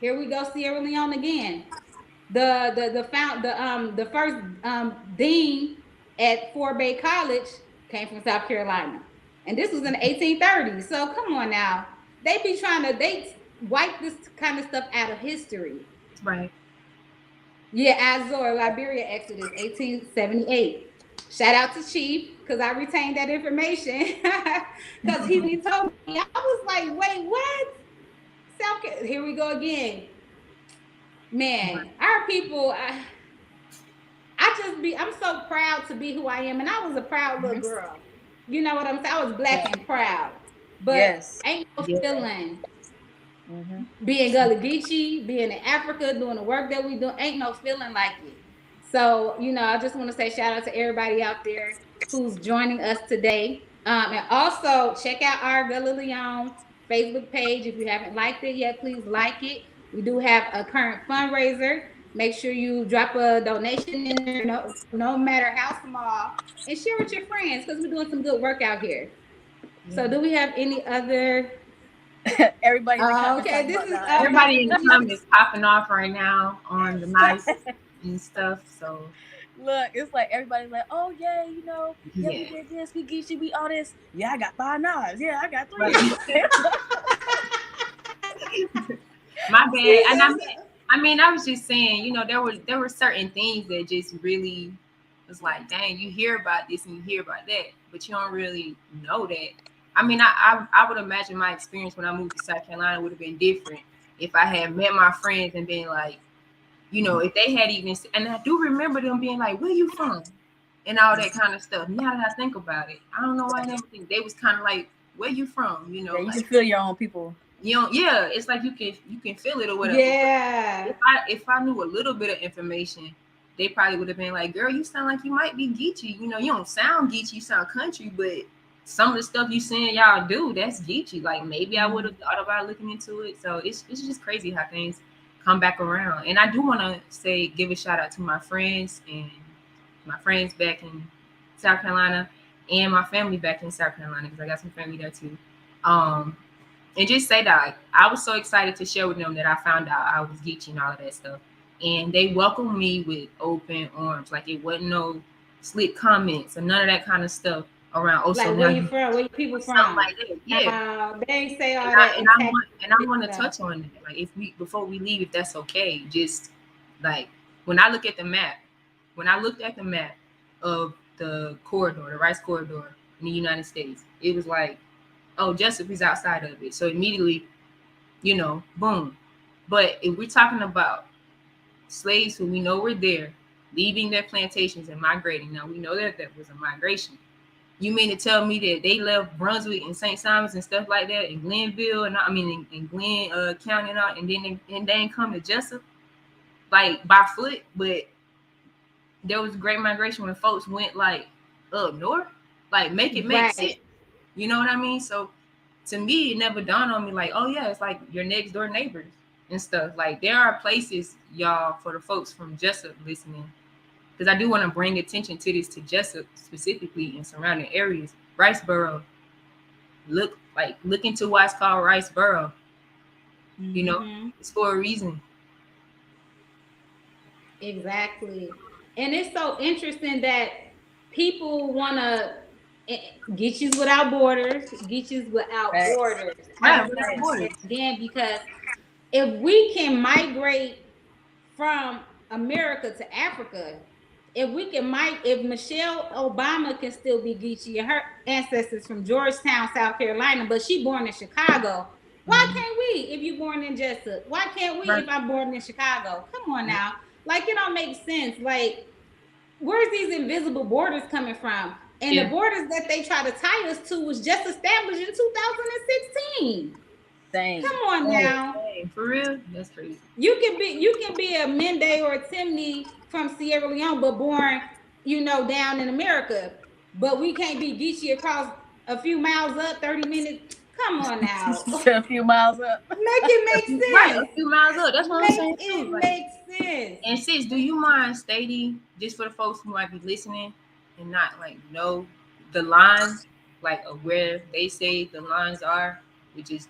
Here we go, Sierra Leone again. The first dean at Fort Bay College came from South Carolina, and this was in the 1830s. So come on now, they wipe this kind of stuff out of history. Right. Yeah, Azor, Liberia Exodus, 1878. Shout out to Chief, because I retained that information. Because he told me, I was like, wait, what? Here we go again. Man, our people, I'm so proud to be who I am. And I was a proud little girl. You know what I'm saying? I was black and proud. But ain't no feeling. Being Gullah Geechee, being in Africa, doing the work that we do, ain't no feeling like it. So, I just want to say shout out to everybody out there who's joining us today. And also check out our Gullah Leone Facebook page. If you haven't liked it yet, please like it. We do have a current fundraiser. Make sure you drop a donation in there, no matter how small, and share with your friends because we're doing some good work out here. So, do we have any other? Everybody in the comments Okay, talking this about is knives. Everybody in the comments popping off right now on the knives and stuff. So Look, it's like everybody's like, oh yeah, yeah, we yeah, did this, we Geechee, we all this. Yeah, I got 5 knives. Yeah, I got right. 3. My bad. And yes. I mean, I was just saying, there were certain things that just really was like, dang, you hear about this and you hear about that, but you don't really know that. I mean, I would imagine my experience when I moved to South Carolina would have been different if I had met my friends and been like, if they had even, and I do remember them being like, where you from? And all that kind of stuff. Now that I think about it, I don't know why and everything. They was kind of like, where you from? Yeah, you can Like, feel your own people. yeah, it's like you can feel it or whatever. Yeah. If I knew a little bit of information, they probably would have been like, girl, you sound like you might be Geechee. You don't sound Geechee, you sound country, but some of the stuff you saying y'all do, that's Geechee. Like maybe I would have thought about looking into it. So it's just crazy how things come back around. And I do want to give a shout out to my friends and my friends back in South Carolina and my family back in South Carolina because I got some family there too. And just say that I was so excited to share with them that I found out I was Geechee and all of that stuff. And they welcomed me with open arms. Like it wasn't no slick comments or none of that kind of stuff around. Oh, so Like, now where you you from? Where you people something from? like that. Yeah. They ain't say all And I that and I attack want and I want to stuff. touch on that. Like before we leave, if that's okay, just like when I looked at the map of the corridor, the rice corridor in the United States, it was like, oh, Jessup is outside of it. So immediately, boom. But if we're talking about slaves who we know were there, leaving their plantations and migrating, now we know that there was a migration. You mean to tell me that they left Brunswick and St. Simons and stuff like that in Glenville and in Glenn County and all, and then they didn't come to Jessup like by foot, but there was a great migration when folks went like up north, like make it make sense. Right. You know what I mean? So to me, it never dawned on me like, oh yeah, it's like your next door neighbors and stuff. Like there are places, y'all, for the folks from Jessup listening, because I do want to bring attention to this to Jessup specifically and surrounding areas. Riceboro, look into why it's called Riceboro. It's for a reason. Exactly. And it's so interesting that people want to get you without borders, get you without Facts. borders. I Right, want to without say borders. that again because if we can migrate from America to Africa, if Michelle Obama can still be Geechee and her ancestors from Georgetown, South Carolina, but she born in Chicago, why can't we? If you born in Jessup, why can't we? Right. If I'm born in Chicago, come on now, like it don't make sense. Like, where's these invisible borders coming from? And the Yeah. borders that they try to tie us to was just established in 2016. Same. Come on now. Hey, for real? That's crazy. You can be a Mende or a Timney from Sierra Leone, but born, down in America. But we can't be Geechee across a few miles up, 30 minutes. Come on now. A few miles up. Make it Right, make a sense. few miles up. That's what I'm Make saying too. it Like, make sense. and sis, do you mind stating just for the folks who might be listening and not like know the lines, like of where they say the lines are, which is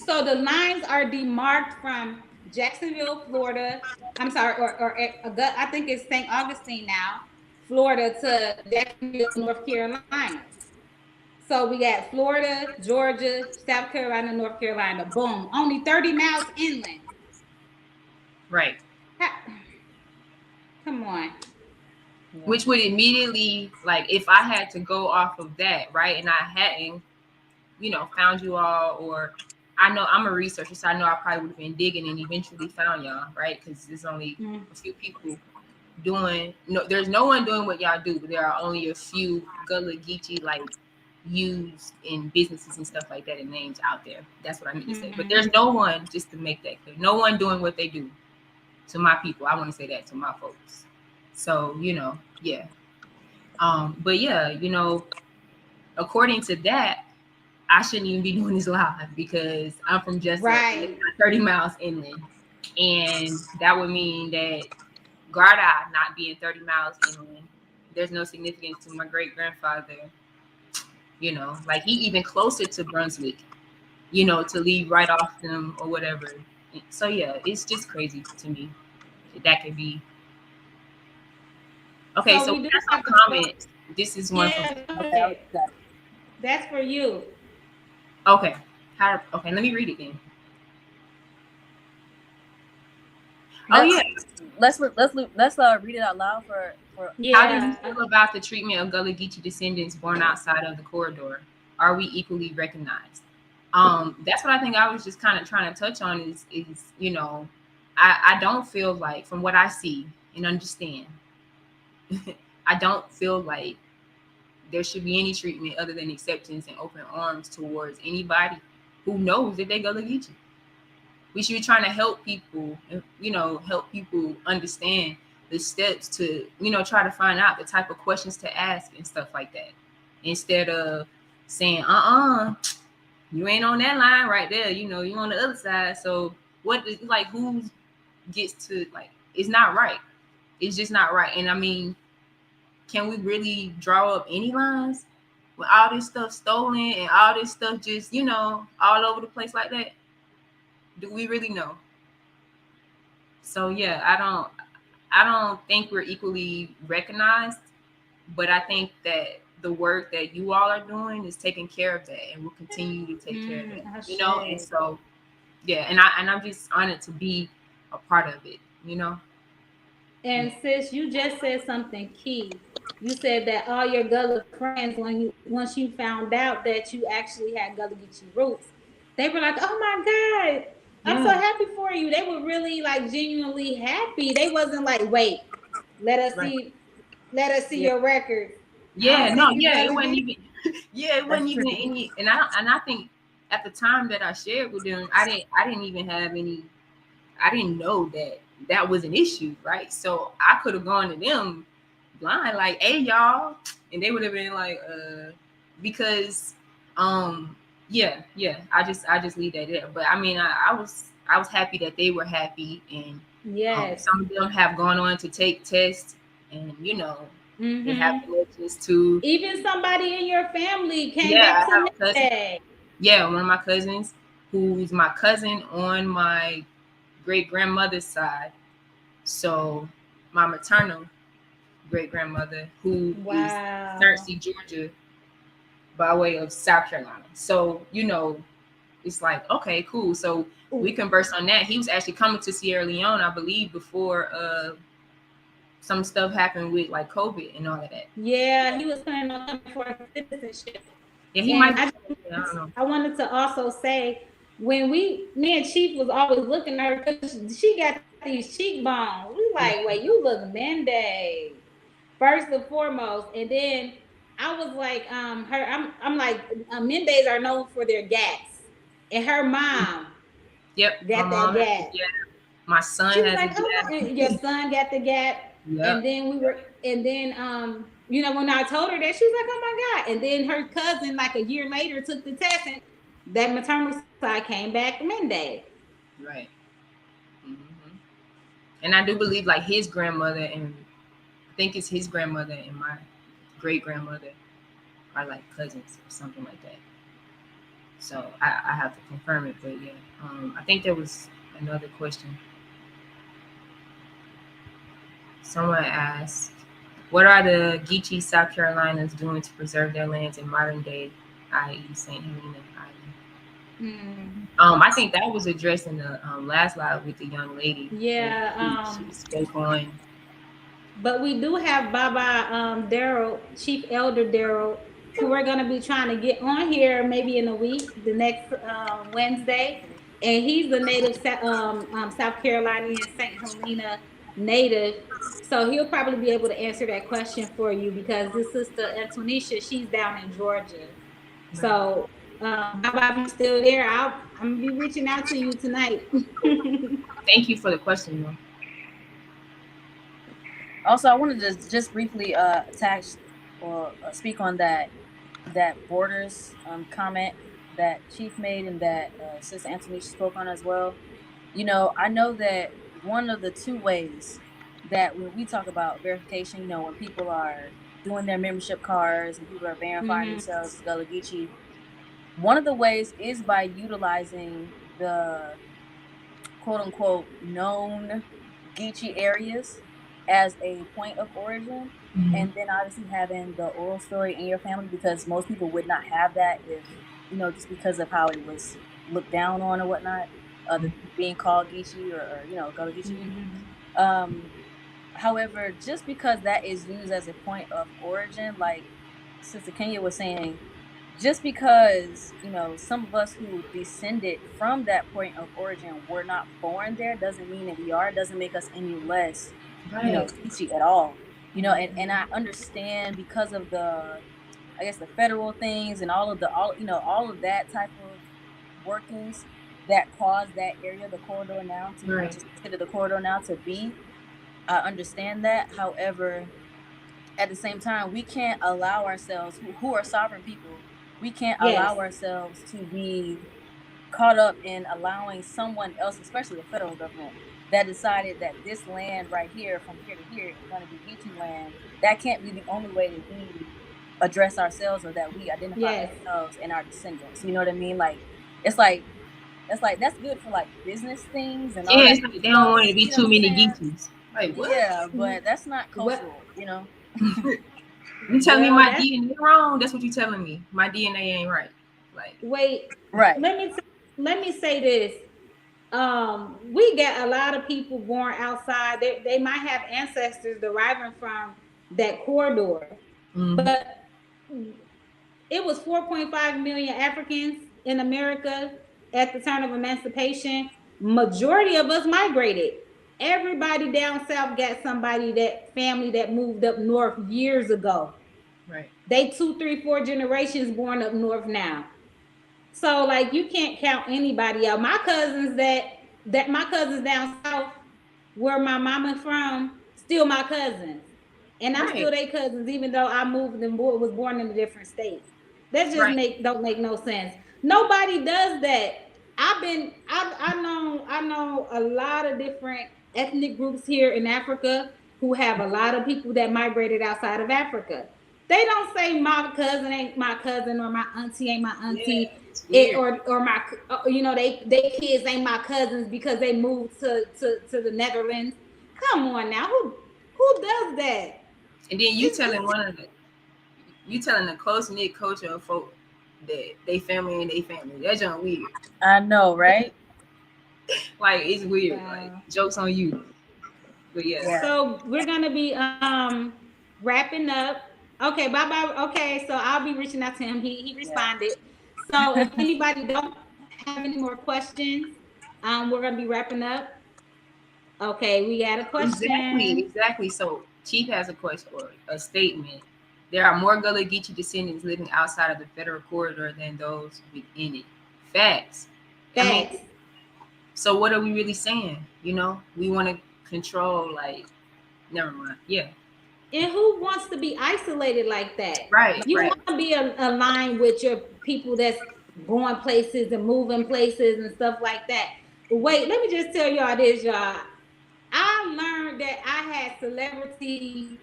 So the lines are demarked from Jacksonville, Florida. I'm sorry, or I think it's St. Augustine now, Florida to Jacksonville, North Carolina. So we got Florida, Georgia, South Carolina, North Carolina. Boom. Only 30 miles inland. right, Come on. which would immediately, like, if I had to go off of that, right, and I hadn't found you all, or I know I'm a researcher, so I know I probably would have been digging and eventually found y'all, right? Because there's only a few people there's no one doing what y'all do, but there are only a few Gullah Geechee like used in businesses and stuff like that and names out there. That's what I mean to say. But there's no one, just to make that clear, no one doing what they do to my people. I want to say that to my folks. So, yeah. But yeah, according to that, I shouldn't even be doing this live because I'm from just right. 30 miles inland. And that would mean that Garda not being 30 miles inland, there's no significance to my great grandfather, like he even closer to Brunswick, to leave right off them or whatever. So yeah, it's just crazy to me that could be. Okay, So so we we do got have some to go. comments. This is one from. Yeah, go Okay, ahead. got it. That's for you. Okay, okay, let me read it then. Oh Let's yeah, read it out loud for. how do you Yeah. feel about the treatment of Gullah Geechee descendants born outside of the corridor? Are we equally recognized? That's what I think I was just kind of trying to touch on is I don't feel like, from what I see and understand, I don't feel like there should be any treatment other than acceptance and open arms towards anybody who knows that they Gullah Geechee. We should be trying to help people, help people understand the steps to, try to find out the type of questions to ask and stuff like that. Instead of saying, you ain't on that line right there, you on the other side. So what is, like, who gets to, like, it's not right. It's just not right. And I mean, can we really draw up any lines with all this stuff stolen and all this stuff just, all over the place like that? Do we really know? So yeah, I don't think we're equally recognized, but I think that the work that you all are doing is taking care of that and will continue to take care of that. And so yeah, and I'm just honored to be a part of it. And Yeah. sis, you just said something key. You said that all your Gullah friends, once you found out that you actually had Gullah Geechee roots, they were like, "Oh my God, I'm so Yeah. happy for you." They were really like genuinely happy. They wasn't like, "Wait, let us Right. see, let us see Yeah, your records. I Yeah, don't no, see you yeah, it Gullah wasn't Geechee." even yeah, it that's wasn't true. even any, and I think at the time that I shared with them, I didn't even have any, I didn't know that that was an issue, right? So I could have gone to them blind, like, "Hey, y'all," and they would have been like, because, yeah, I just leave that there. But I mean, I was happy that they were happy, and Yes. some of them have gone on to take tests, and they have Mm-hmm. connections to. Even somebody in your family came Yeah, back I to have a cousin. Monday. Yeah, one of my cousins, who's my cousin on my great grandmother's side. So my maternal great grandmother, who is Wow. Searcy, Georgia, by way of South Carolina. So, it's like, okay, cool. So we conversed on that. He was actually coming to Sierra Leone, I believe, before some stuff happened with like COVID and all of that. Yeah, he was planning on coming for citizenship. Yeah, he And might be. I don't know. I wanted to also say, when me and Chief was always looking at her because she got these cheekbones. We like, Yeah. wait, you look Monday first and foremost, and then I was like, I'm like, Mendays are known for their gats, and her mom Yep. My got that mom has a gat. gap. My She son was has a like, "Oh my!" gap. And your son got the gap, and Yep. then when I told her that, she was like, "Oh my God!" And then her cousin, like a year later, took the test, and that maternal side came back Monday. Right. Hmm. And I do believe like his grandmother, and I think it's his grandmother and my great grandmother are like cousins or something like that. So I have to confirm it, but yeah, I think there was another question. Someone asked, "What are the Geechee South Carolinas doing to preserve their lands in modern day, i.e., Saint Helena Island?" Mm. I think that was addressed in the last live with the young lady. And Yeah, she spoke on. but we do have Baba Daryl, Chief Elder Daryl, who we're going to be trying to get on here maybe in a week, the next Wednesday. And he's a native South Carolinian, St. Helena native. So he'll probably be able to answer that question for you because this sister Antwonishea, she's down in Georgia. Right. So, Baba, if you still there, I'm going to be reaching out to you tonight. Thank you for the question, though. Also, I wanted to just briefly attach or speak on that borders comment that Chief made and that Sister Anthony spoke on as well. I know that one of the two ways that when we talk about verification, when people are doing their membership cards and people are verifying themselves as Gullah Geechee, one of the ways is by utilizing the quote unquote known Geechee areas as a point of origin. Mm-hmm. And then obviously having the oral story in your family, because most people would not have that if, just because of how it was looked down on or whatnot, being called Geechee or Gullah Geechee. Um, However, just because that is used as a point of origin, like Sister Kenya was saying, just because some of us who descended from that point of origin were not born there doesn't mean that we are. It doesn't make us any less Right. Geechee at all. And I understand because of the, I guess, the federal things and all of that type of workings that caused that area, the corridor now to Right. just consider the corridor now to be. I understand that. However, at the same time, we can't allow ourselves, who are sovereign people, we can't Yes. allow ourselves to be caught up in allowing someone else, especially the federal government, that decided that this land right here, from here to here, is going to be Geechee land. That can't be the only way that we address ourselves or that we identify Yes. ourselves and our descendants. You know what I mean? Like, it's like, that's good for like business things and all Yeah, that it's like they don't stuff. want to be You know what too I'm many saying? Geechees. Like what? Yeah, but that's not What? cultural. You telling me Well, my that's DNA wrong? That's what you telling me. My DNA ain't right. Like wait. Right. Let me say this. We get a lot of people born outside. They might have ancestors deriving from that corridor, mm-hmm. but it was 4.5 million Africans in America at the turn of emancipation. Majority of us migrated. Everybody down south got somebody, that family that moved up north years ago. Right. They 2, 3, 4 generations born up north now. So like you can't count anybody out. My cousins down south, where my mama from, still my cousins, and I'm still Right. their cousins, even though I moved and was born in a different state. That just Right. don't make no sense. Nobody does that. I know a lot of different ethnic groups here in Africa who have a lot of people that migrated outside of Africa. They don't say my cousin ain't my cousin or my auntie ain't my Yeah. auntie. It's weird. Or my they kids ain't my cousins because they moved to the Netherlands. Come on now, who does that? And then It's you telling the close knit culture of folk that they family and they family. That's just weird. I know, right? Like it's weird. Like wow. jokes on you. But yeah. Yeah. So we're gonna be wrapping up. Okay, bye bye. Okay, so I'll be reaching out to him. He Yeah. responded. So if anybody don't have any more questions, we're gonna be wrapping up. Okay, we got a Exactly, question. exactly. So Chief has a question or a statement. There are more Gullah Geechee descendants living outside of the federal corridor than those within it. Facts. I mean, Facts. so what are we really saying? We want to control, like, never mind. Yeah. And who wants to be isolated like that? Right, You right. want to be aligned with your people that's going places and moving places and stuff like that. But wait, let me just tell y'all this, y'all. I learned that I had celebrity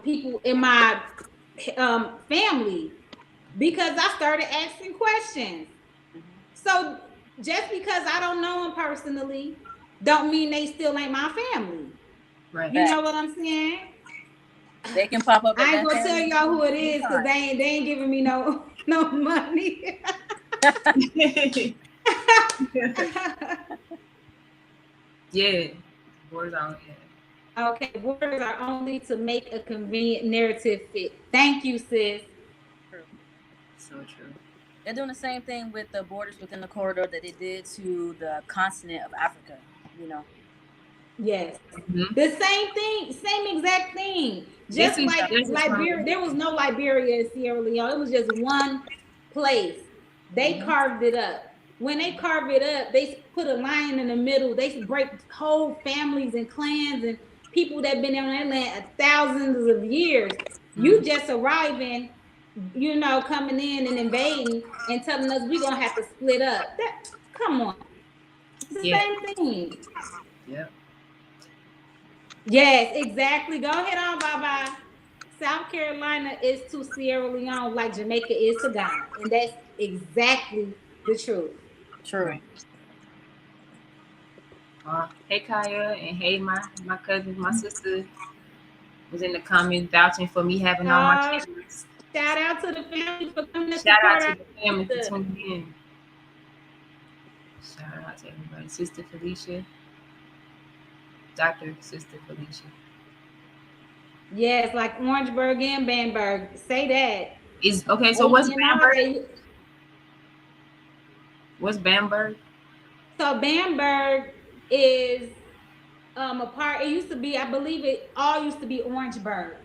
people in my family because I started asking questions. So just because I don't know them personally, don't mean they still ain't my family. Right. You know Facts. what I'm saying? They can pop up at I ain't that gonna tell family y'all who reunion it is because anytime. they ain't giving me no money. Yeah. Words on. Yeah. Okay, words are only to make a convenient narrative fit. Thank you, sis. True. So true. They're doing the same thing with the borders within the corridor that they did to the continent of Africa. You know. Yes. Mm-hmm. The same thing, same exact thing. This Just is like this is from. Liberia, there was no Liberia in Sierra Leone. It was just one place. They Mm-hmm. carved it up. When they carve it up, they put a lion in the middle. They break whole families and clans and people that been on that land thousands of years. You Mm-hmm. just arriving, coming in and invading and telling us we're gonna have to split up. That come on. the Yeah. same thing. Yeah. Yes, exactly. Go ahead on, Baba. South Carolina is to Sierra Leone like Jamaica is to Ghana, and that's exactly the truth. True. Right. Hey Kaya, and hey my cousin, my sister was in the comments vouching for me having all my Oh, kids. shout out to the family for coming to Shout out support to our the family for sister. tuning in. Shout out to everybody. Sister Felicia, Dr. Sister Felicia. Yes, like Orangeburg and Bamberg. Say that. Is okay, so what's Haiti and all Bamberg? that. What's Bamberg? So Bamberg is a part. It used to be, I believe, it all used to be Orangeburg,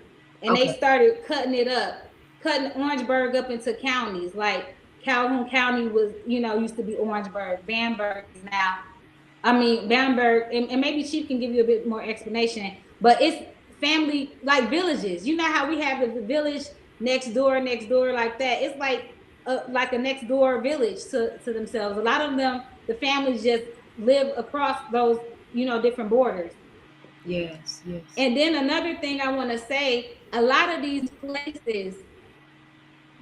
and they Okay. started cutting it up, cutting Orangeburg up into counties. Like Calhoun County was, used to be Orangeburg. Bamberg is now. I mean, Bamberg, and maybe Chief can give you a bit more explanation, but it's family like villages. You know how we have the village next door, like that. It's like a next door village to themselves. A lot of them, the families just live across those, different borders. Yes, yes. And then another thing I want to say, a lot of these places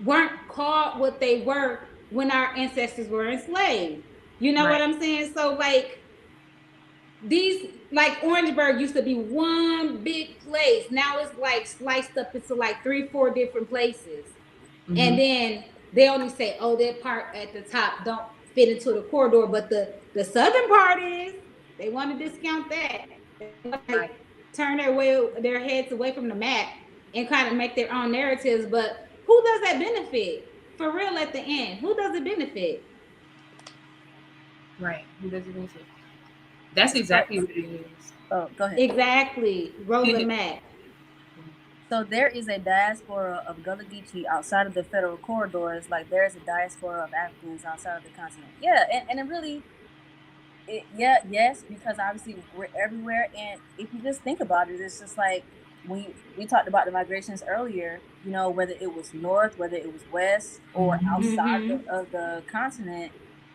weren't called what they were when our ancestors were enslaved. You know what Right. I'm saying? So these, like Orangeburg used to be one big place. Now it's like sliced up into like 3, 4 different places. Mm-hmm. And then they only say, oh, that part at the top don't fit into the corridor, but the southern part is. They want to discount that. They want to like Right. turn their heads away from the map and kind of make their own narratives. But who does that benefit? For real, at the end, who does it benefit? Right. Who does it benefit? That's So, exactly what it is. oh, go ahead. Exactly, Rosa Mack. So there is a diaspora of Gullah Geechee outside of the federal corridors, like there is a diaspora of Africans outside of the continent. Yeah, and it really, yeah, yes, because obviously we're everywhere, and if you just think about it, it's just like we talked about the migrations earlier. You know, whether it was north, whether it was west, or outside Mm-hmm. of the continent,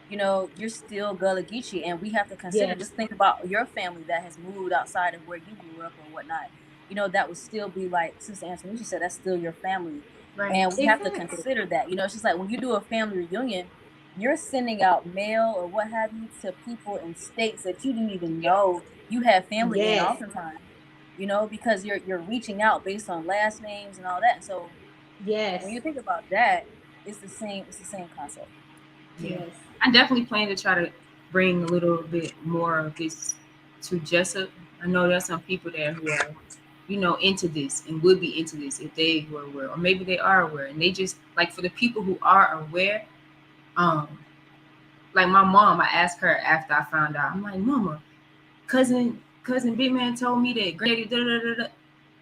you know, you're still Gullah Geechee, and we have to consider. Yes. Just think about your family that has moved outside of where you grew up or whatnot. You know, that would still be like Sister Antwonishea said, that's still your family, Right. and we have to Exactly. consider that. You know, it's just like when you do a family reunion, you're sending out mail or what have you to people in states that you didn't even know you have family in Yes. oftentimes, you know, because you're reaching out based on last names and all that. And so when Yes. you think about that, it's the same concept. Yeah. Yes. I definitely plan to try to bring a little bit more of this to Jessup. I know there's some people there who are, into this and would be into this if they were aware, or maybe they are aware, and they just like for the people who are aware, um, like my mom, I asked her after I found out. I'm like, Mama, cousin Big Man told me that Granddaddy da da da da.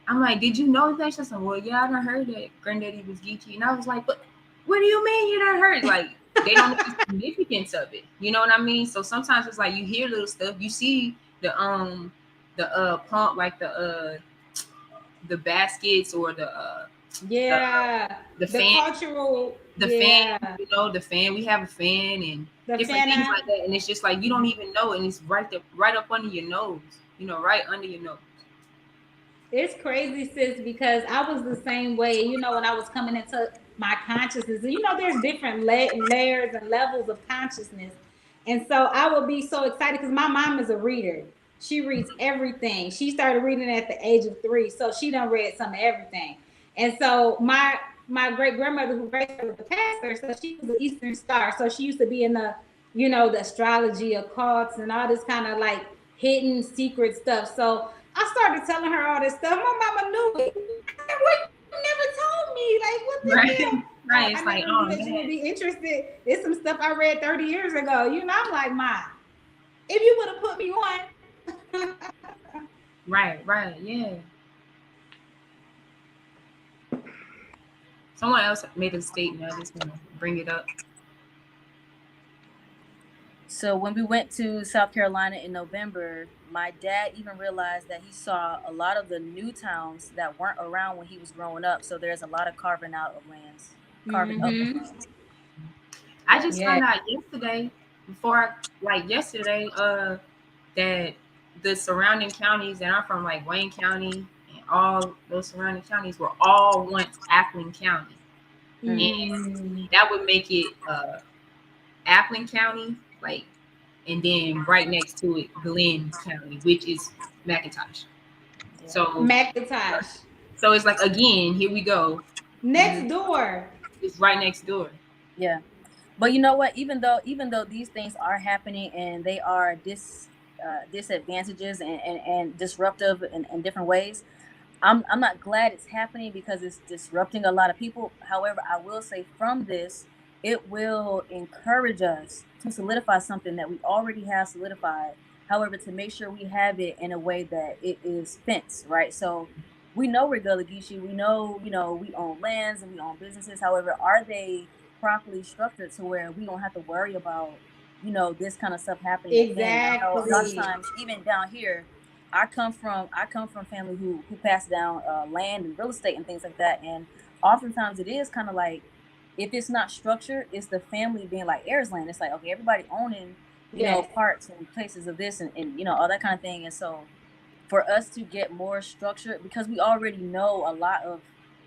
I'm like, did you know that? She's like, well, yeah, I done heard that Granddaddy was Geechee, and I was like, but what do you mean you done heard? Like, they don't know the significance of it. You know what I mean? So sometimes it's like you hear little stuff, you see the pump, like the baskets or the Yeah. the The fan cultural. the fan, Yeah. the fan. We have a fan and The different things fana. like that, and it's just like you don't even know, and it's right there, right up under your nose. Right under your nose. It's crazy, sis, because I was the same way, when I was coming into my consciousness. There's different layers and levels of consciousness. And so I would be so excited because my mom is a reader. She reads everything. She started reading at the age of 3. So she done read some of everything. And so my great grandmother who raised her was a pastor, so she was the Eastern Star. So she used to be in the astrology, occults, and all this kind of like hidden secret stuff. So I started telling her all this stuff. My mama knew it. I said, "What? You never told me. Like, what the Right, deal? right. I It's like, never knew oh that you would man, be interested. It's some stuff I read 30 years ago. I'm like, Ma, if you would have put me on." right, right, yeah. Someone else made a statement. I just want to bring it up. So when we went to South Carolina in November, my dad even realized that he saw a lot of the new towns that weren't around when he was growing up. So there's a lot of carving out of lands, carving up of Mm-hmm. lands. I Yeah. just Yeah. found out yesterday before, like yesterday, that the surrounding counties that I'm from, like Wayne County and all those surrounding counties, were all once Appling County, and that would make it Appling County, like, and then right next to it, Glenn County, which is McIntosh. Yeah. So McIntosh. So it's like, again, here we go. Next door. It's right next door. Yeah. But you know what? Even though these things are happening and they are disadvantages and disruptive in different ways, I'm not glad it's happening because it's disrupting a lot of people. However, I will say from this, it will encourage us to solidify something that we already have solidified. However, to make sure we have it in a way that it is fenced, right? So we know we're Gullah Geechee. We know, we own lands and we own businesses. However, are they properly structured to where we don't have to worry about, this kind of stuff happening again? I know a lot of Exactly. times, even down here, I come from family who passed down land and real estate and things like that, and oftentimes it is kind of like, if it's not structured, it's the family being like heirs land. It's like, okay, everybody owning Yes. parts and places of this and all that kind of thing. And so for us to get more structured, because we already know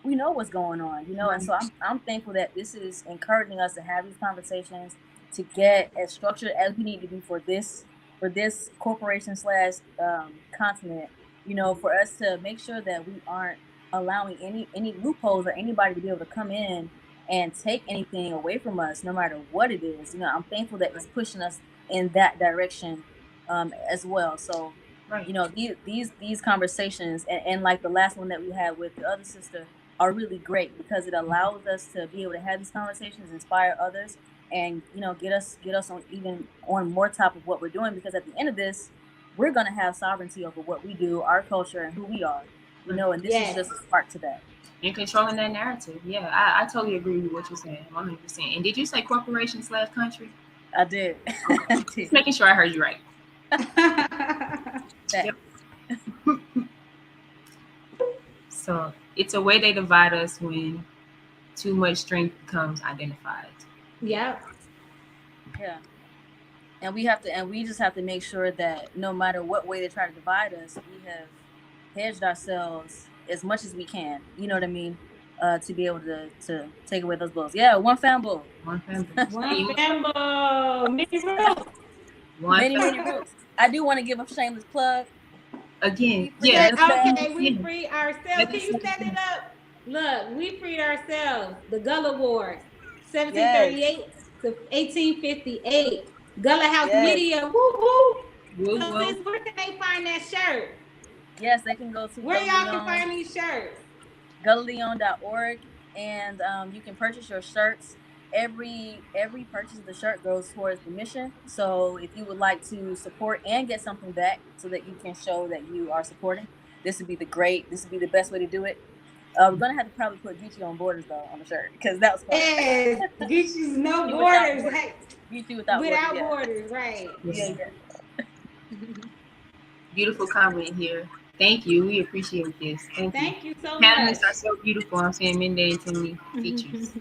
we know what's going on, and so I'm thankful that this is encouraging us to have these conversations, to get as structured as we need to be for this corporation slash continent, for us to make sure that we aren't allowing any loopholes or anybody to be able to come in and take anything away from us, no matter what it is. I'm thankful that it's pushing us in that direction as well. So Right. these conversations and like the last one that we had with the other sister are really great because it allows us to be able to have these conversations, inspire others, and get us on more top of what we're doing, because at the end of this, we're going to have sovereignty over what we do, our culture, and who we are, and this is Yes. just a spark to that. And controlling that narrative. Yeah, I totally agree with what you're saying, 100%. And did you say corporation slash country? I did. Okay. Just making sure I heard you right. Yep. So it's a way they divide us when too much strength becomes identified. Yep. Yeah. And we just have to make sure that no matter what way they try to divide us, we have hedged ourselves as much as we can. You know what I mean? To be able to take away those blows. Yeah, one fan blow. One family. One family. Many rules. Many rules. I do want to give a shameless plug. Again, Yeah. yeah. Okay, we free ourselves. Can you stand it up? Look, we freed ourselves. The Gullah Wars, 1738 to 1858. Gullah House Media. Woo woo. So sis, where can they find that shirt? Yes, they can go to where y'all can find these shirts. GullahLeone.org, and you can purchase your shirts. Every purchase of the shirt goes towards the mission. So if you would like to support and get something back so that you can show that you are supporting, this would be the best way to do it. We're gonna have to probably put Geechee on borders though on the shirt, because that was fun. Yes, Geechee's no borders. Geechee without borders, right? Yeah. Beautiful comment here. Thank you. We appreciate this. Thank you so Panelists much. are so beautiful. I'm saying Mende and Timmy features.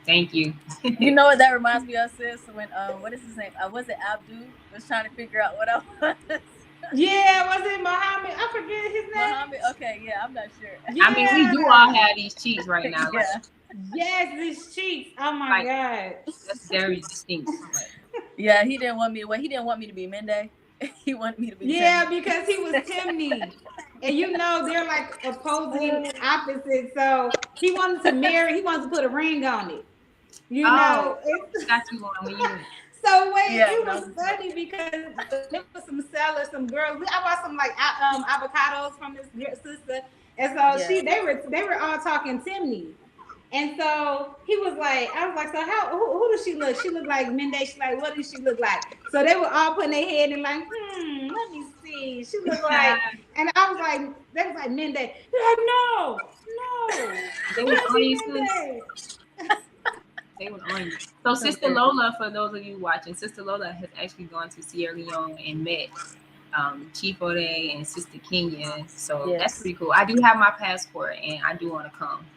Thank you. You know what that reminds me of, sis? When what is his name? Was it Abdu was trying to figure out what I was? Yeah, was it Muhammad? I forget his name. Muhammad. Okay, yeah, I'm not sure. Yeah. I mean, we do all have these cheeks right now. Yeah. Yes, these cheeks. Oh my god. That's very distinct. Yeah, he didn't want me to be Mende. He wanted me to be Timmy. Because he was Timney. And they're like opposing opposites. So he wanted to marry, he wanted to put a ring on it. Got you on when you went. So it was funny because there was some sellers, some girls. I bought some like avocados from this sister, and so they were all talking Timney. And so I was like, so who does she look? She looked like Mende. She's like, what does she look like? So they were all putting their head in like, let me see. She looked like, and I was like, they was like Mende. They're like, no. They was on you, They were on you. So Sister Lola, for those of you watching, Sister Lola has actually gone to Sierra Leone and met Chief Ode and Sister Kenya. So that's pretty cool. I do have my passport and I do want to come.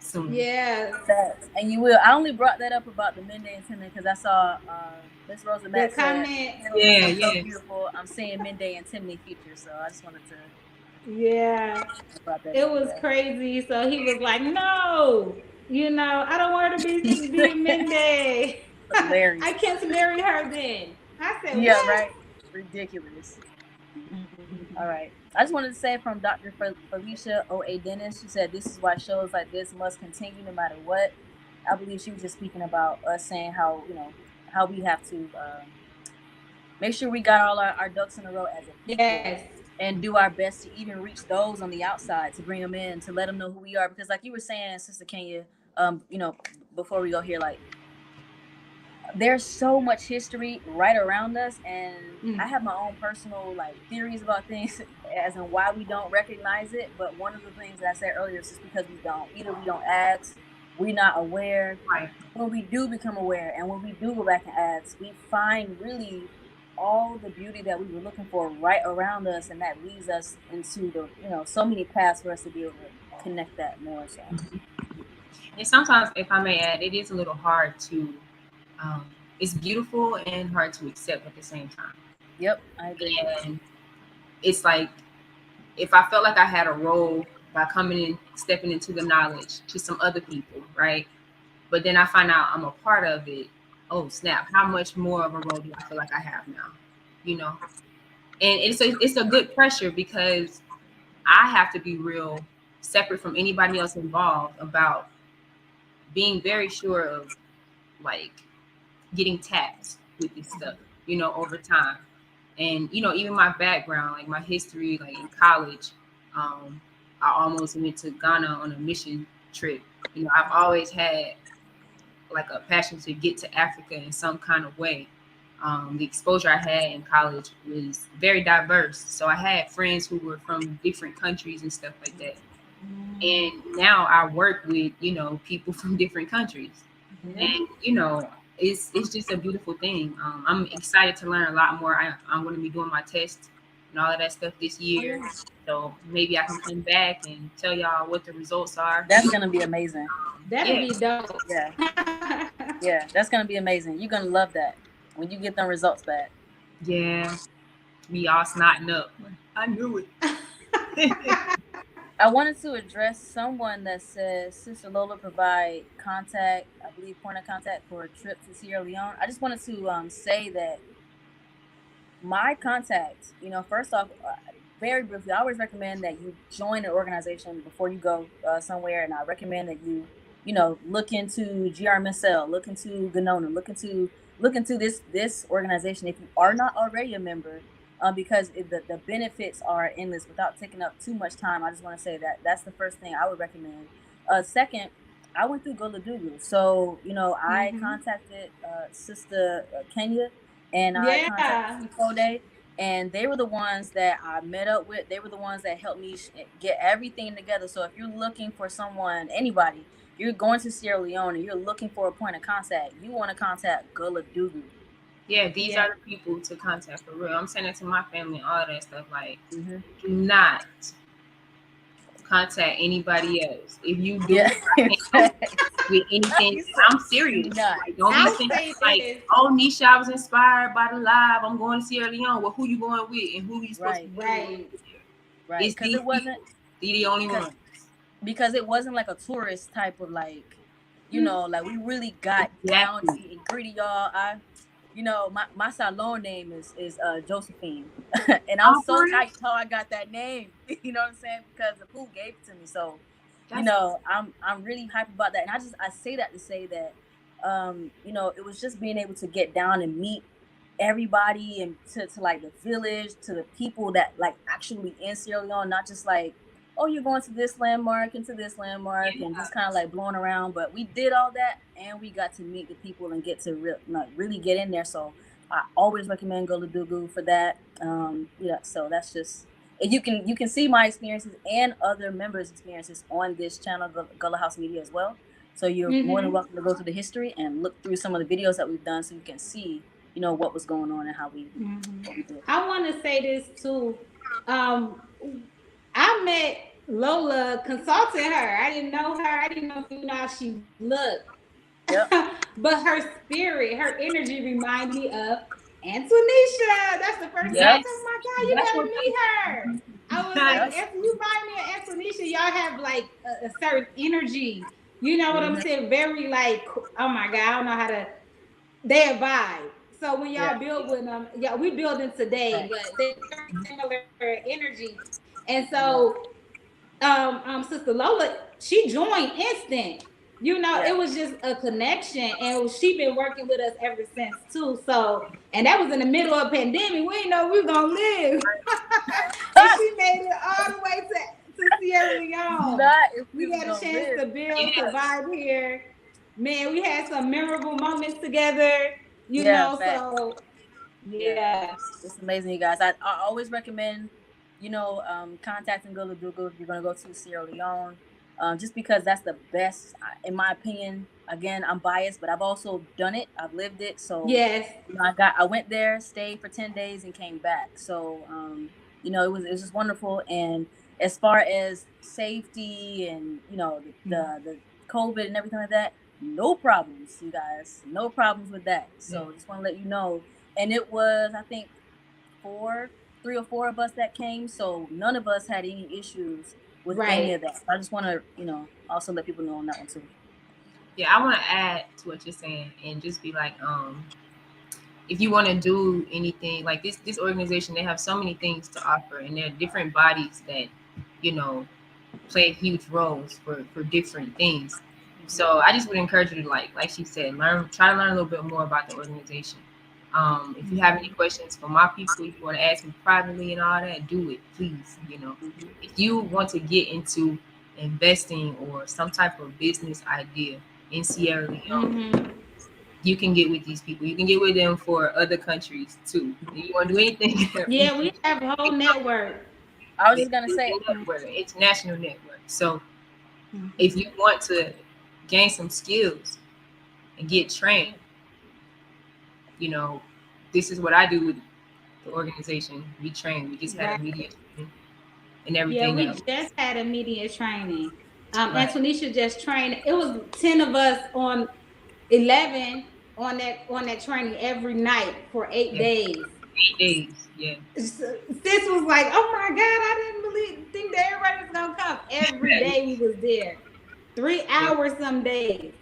soon. Yeah. And you will. I only brought that up about the Mende and Timmy because I saw Miss Rosa The Matt said comment. it Yeah, was so yeah. beautiful. I'm seeing Mende and Timmy future, so I just wanted to Yeah. brought that It up. was crazy. So he was like, "No, I don't want her to be Mindy. Hilarious. I can't marry her then." I said, Yeah, "What?" right. Ridiculous. All right. I just wanted to say from Dr. Felicia O.A. Dennis, she said, "This is why shows like this must continue no matter what." I believe she was just speaking about us saying how, how we have to make sure we got all our ducks in a row as a people Yes. and do our best to even reach those on the outside to bring them in, to let them know who we are. Because, like you were saying, Sister Kenya, before we go here, like, there's so much history right around us, and I have my own personal like theories about things as in why we don't recognize it. But one of the things that I said earlier is just because we don't, either we don't ask, we're not aware. Right. When we do become aware and when we do go back and ask, we find really all the beauty that we were looking for right around us, and that leads us into the, so many paths for us to be able to connect that more. So And sometimes, if I may add, it is a little hard to. It's beautiful and hard to accept at the same time. yep, I agree. And it's like if I felt like I had a role by coming in, stepping into the knowledge to some other people, right? But then I find out I'm a part of it. Oh snap! How much more of a role do I feel like I have now? You know, and it's a good pressure because I have to be real separate from anybody else involved about being very sure of like getting tapped with this stuff, over time. And, even my background, like my history, like in college, I almost went to Ghana on a mission trip. I've always had like a passion to get to Africa in some kind of way. The exposure I had in college was very diverse. So I had friends who were from different countries and stuff like that. And now I work with, people from different countries. And, it's just a beautiful thing. I'm excited to learn a lot more. I'm going to be doing my test and all of that stuff this year. So maybe I can come back and tell y'all what the results are. That's gonna be amazing. That'd be dope. Yeah. Yeah, that's gonna be amazing. You're gonna love that when you get them results back. Yeah, we all snotting up. I knew it. I wanted to address someone that says Sister Lola provide contact, I believe point of contact for a trip to Sierra Leone. I just wanted to say that my contact, first off, very briefly, I always recommend that you join an organization before you go somewhere, and I recommend that you, look into GRMSL, look into GNONA, look into this organization if you are not already a member, because the benefits are endless. Without taking up too much time, I just want to say that that's the first thing I would recommend. Second, I went through Gullah Leone, so I contacted Sister Kenya, and I contacted Yeah. Cipo Day, and they were the ones that I met up with. They were the ones that helped me get everything together. So if you're looking for someone, anybody, you're going to Sierra Leone and you're looking for a point of contact, you want to contact Gullah Leone. Yeah, these are the people to contact for real. I'm saying it to my family and all that stuff. Like, Mm-hmm. do not contact anybody else. If you do, Yeah. I can't help with anything. I'm serious. Like, don't be thinking like, oh, Nisha, I was inspired by the live. I'm going to Sierra Leone. Well, who you going with and who you supposed to be Right. Right. It's Because these it wasn't people. They're the only ones. because it wasn't like a tourist type of like, like we really got down Exactly. and gritty, y'all. My salon name is Josephine, and I'm Oh, so for real? hyped how I got that name. You know what I'm saying? Because the poo gave it to me. So, That's I'm really hyped about that, and I say that to say that, it was just being able to get down and meet everybody, and to like the village, to the people that like actually in Sierra Leone, not just like, oh, you're going to this landmark and to this landmark and just kind of like blowing around. But we did all that, and we got to meet the people and get to really get in there. So I always recommend Gullah Leone for that. So that's just, and you can see my experiences and other members' experiences on this channel, Gullah House Media, as well. So you're more than welcome to go through the history and look through some of the videos that we've done, so you can see, what was going on and what we did. I want to say this too. Um, I met Lola consulted her. I didn't know her. I didn't know how she looked. Yep. But her spirit, her energy reminded me of Antwonishea. That's the first time I Yes, said, oh my God, you that's gotta what. meet her. I was like, Yep. if you remind me of Antwonishea, y'all have like a certain energy. You know what I'm Mm-hmm. saying? Very like, oh my God, I don't know how to, they vibe. So when Yeah. y'all build with them, yeah, we building today, Thanks. but they very similar energy. And so Yeah. Sister Lola, she joined instant. You know, Yeah. it was just a connection, and she been working with us ever since too. So, and that was in the middle of a pandemic. We didn't know we were gonna live, and she made it all the way to Sierra Leone. Not if we We was got a gonna chance live. to build, to Yes. vibe here. Man, we had some memorable moments together. You Yeah, know, fact. so Yeah, yeah, it's amazing, you guys. I always recommend, contacting Gullah Leone if you're gonna go to Sierra Leone, just because that's the best, in my opinion. Again, I'm biased, but I've also done it. I've lived it, so yes, I went there, stayed for 10 days, and came back. So it was just wonderful. And as far as safety and the COVID and everything like that, no problems, you guys, no problems with that. Yeah. So just want to let you know. And it was, I think, four, 3 or 4 of us that came, so none of us had any issues with any right. of that. I just want to, also let people know on that one too. Yeah, I want to add to what you're saying and just be like, if you want to do anything like this organization, they have so many things to offer, and there are different bodies that, you know, play huge roles for different things. So I just would encourage you to like she said, try to learn a little bit more about the organization. If you have any questions for my people, if you want to ask me privately and all that, do it, please. Mm-hmm. If you want to get into investing or some type of business idea in Sierra Leone, Mm-hmm. you can get with these people. You can get with them for other countries too. If you want to do anything, Yeah, we have a whole network. I was just gonna it's say, a network, international network. So if Mm-hmm. you want to gain some skills and get trained, you know, this is what I do with the organization. We train. We just had a Right. media training and Yeah, everything we else. just had a media training. Right. Antwonishea just trained. It was 10 of us on 11 on that training every night for eight Yeah. days. 8 days. Yeah. Sis was like, "Oh my God, I didn't really think that everybody was gonna come." Every day we was there, three Yeah. hours some days,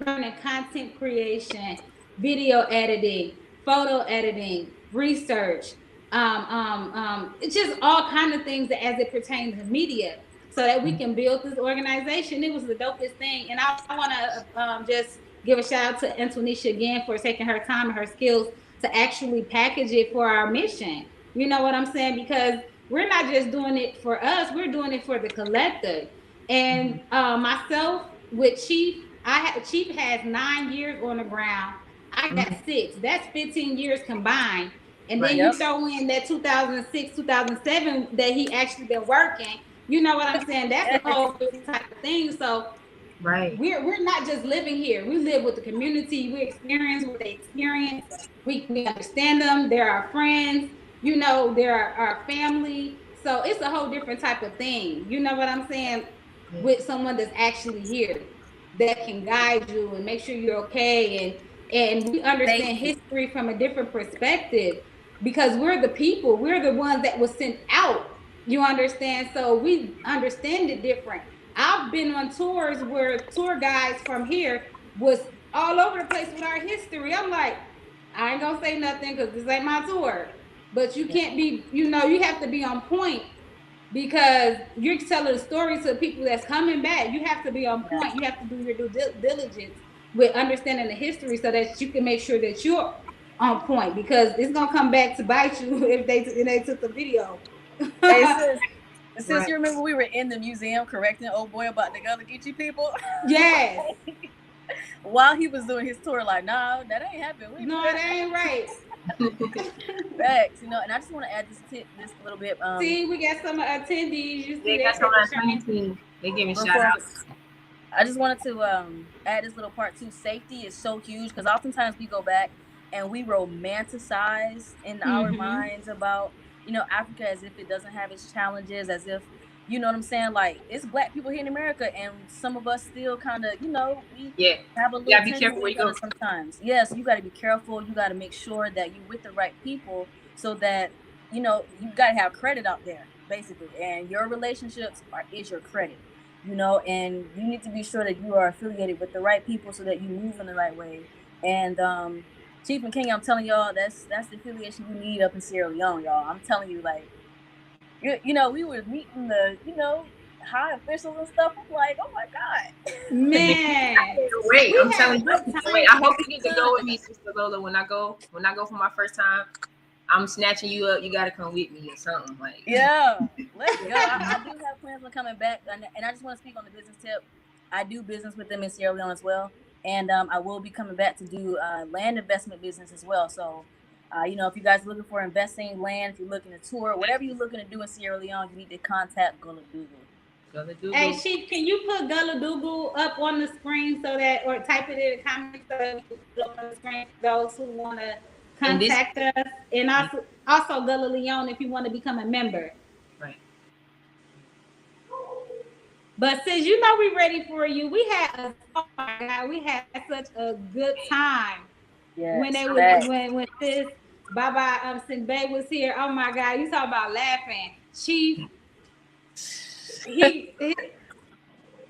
learning content creation, video editing, photo editing, research, it's just all kind of things that as it pertains to media, so that we can build this organization. It was the dopest thing, and I want to just give a shout out to Antwonishea again for taking her time and her skills to actually package it for our mission. You know what I'm saying? Because we're not just doing it for us, we're doing it for the collective. And myself with Chief, Chief has 9 years on the ground. I got Mhm. 6. That's 15 years combined. And then Right. you yep, throw in that 2006, 2007 that he actually been working. You know what I'm saying? That's a yes, whole different type of thing. So Right. we're not just living here. We live with the community. We experience what they experience. We understand them. They're our friends. You know, they're our family. So it's a whole different type of thing. You know what I'm saying? Yeah. With someone that's actually here that can guide you and make sure you're okay, and we understand safety. history from a different perspective because we're the people. We're the ones that was sent out. You understand? So we understand it different. I've been on tours where tour guides from here was all over the place with our history. I'm like, I ain't gonna say nothing because this ain't my tour. But you Yeah, can't be, you have to be on point because you're telling the story to people that's coming back. You have to be on yeah. point. You have to do your due diligence with understanding the history so that you can make sure that you're on point because it's gonna come back to bite you if they took the video. Hey, sis, Right. you remember we were in the museum correcting old boy about the Gullah Geechee people Yes. while he was doing his tour? Like, nah, that ain't happened. We No, that ain't right. facts, and I just want to add this little bit. See, we got some attendees. You see They they got some picture of our showing. training team. They giving shout Before outs. I just wanted to add this little part too. Safety is so huge because oftentimes we go back and we romanticize in our Mm-hmm. minds about Africa as if it doesn't have its challenges, as if You know what I'm saying? Like, it's black people here in America, and some of us still kind of, we Yeah. have a You little gotta be careful tendency where to you kind go. of sometimes. Yes, you got to be careful. You got to make sure that you're with the right people, so that you got to have credit out there, basically, and your relationships is your credit. And you need to be sure that you are affiliated with the right people, so that you move in the right way. And Chief and King, I'm telling y'all, that's the affiliation you need up in Sierra Leone, y'all. I'm telling you, like, we were meeting the, high officials and stuff. I'm like, oh my God. Man, Wait, I'm we had telling a you, I good can't wait. time I with hope you get to the go with me, son. Sister Lola. When I go for my first time, I'm snatching you up. You gotta come with me or something. Like, Yeah, let's go. I do have plans on coming back, and I just want to speak on the business tip. I do business with them in Sierra Leone as well, and I will be coming back to do land investment business as well. So, if you guys are looking for investing land, if you're looking to tour, whatever you're looking to do in Sierra Leone, you need to contact Gullah Leone. go to do Hey, go. Chief, can you put Gullah up on the screen so that, or type it in the comments so that we can put it up on the screen for those who want to And this, contact us, and also Gullah Leone if you want to become a member. right? But since we ready for you, oh my God, we had such a good time when Yes, they was facts. when sis Baba Sinbay was here. Oh my God, you talk about laughing, Chief. He I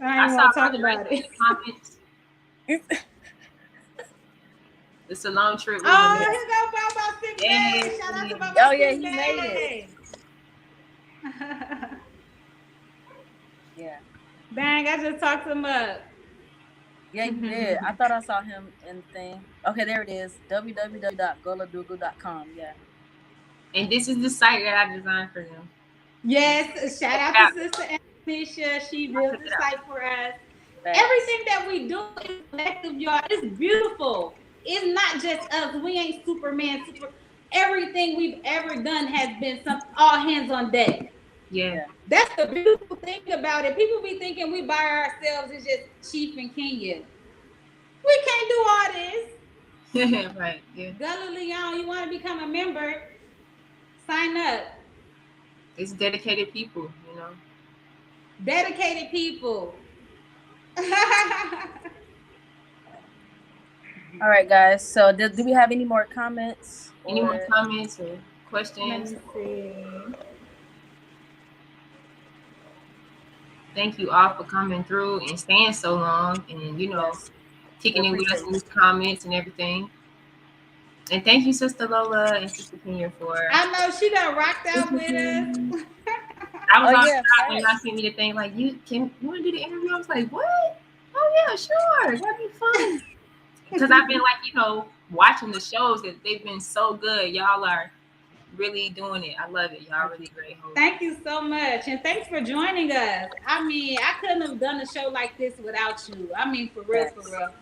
I ain't saw want to talk Brother Rick about in it. the comments. It's a long trip we were Oh, missing. here go Baba Sinbay. Shout out to Yay! Baba Oh yeah, he made it. Sinbay. Yeah. Dang, I just talked him up. Yeah, you did. I thought I saw him in the thing. Okay, there it is. www.goladugu.com. Yeah. And this is the site that I designed for them. Yes, shout Check it out to out. Sister Antwonishea. She I built took the it out. site for us. Facts. Everything that we do is collective, y'all. It's beautiful. It's not just us. We ain't Superman. Everything we've ever done has been some all hands on deck. Yeah. Yeah. That's the beautiful thing about it. People be thinking we by ourselves. It's just Chief and Kenya. We can't do all this. Right. Yeah. Gullah Leone, you want to become a member? Sign up. It's dedicated people, Dedicated people. All right, guys. So, do we have any more comments Any more or? comments or Let questions? me see. Thank you all for coming through and staying so long and, Yes, we kicking it with us appreciate in you. these comments and everything. And thank you, Sister Lola and Sister Kenya, for I know she done rocked out with interviewing. us. I was Oh all yeah, shocked when y'all facts. sent me the thing like, you want to do the interview? I was like, what? Oh yeah, sure, that'd be fun. Because I've been like, watching the shows that they've been so good. Y'all are really doing it. I love it. Y'all really great hosts. Thank you so much. And thanks for joining us. I mean, I couldn't have done a show like this without you. I mean, for real, for Facts. real.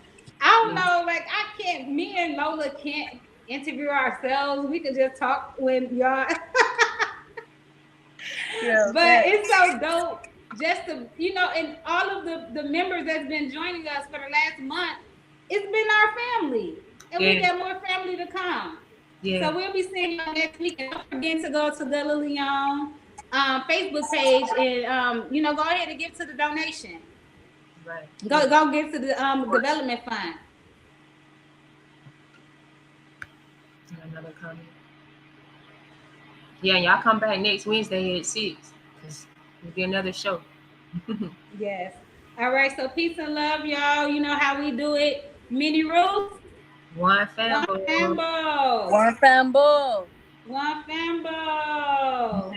I don't Yeah. know, like I can't, me and Lola can't interview ourselves. We could just talk when y'all Yeah, but it's facts. so dope just to, and all of the members that's been joining us for the last month, it's been our family. And we Yeah. got more family to come. Yeah. So we'll be seeing y'all next week. And don't forget to go to Gullah Leone Facebook page and go ahead and give to the donation. Right. Go give to the development fund. Another comment. Yeah, y'all come back next Wednesday at 6 because it'll be another show. Yes. All right. So peace and love, y'all. You know how we do it. Many rules, One one family. fambo. One fambo. One fambo.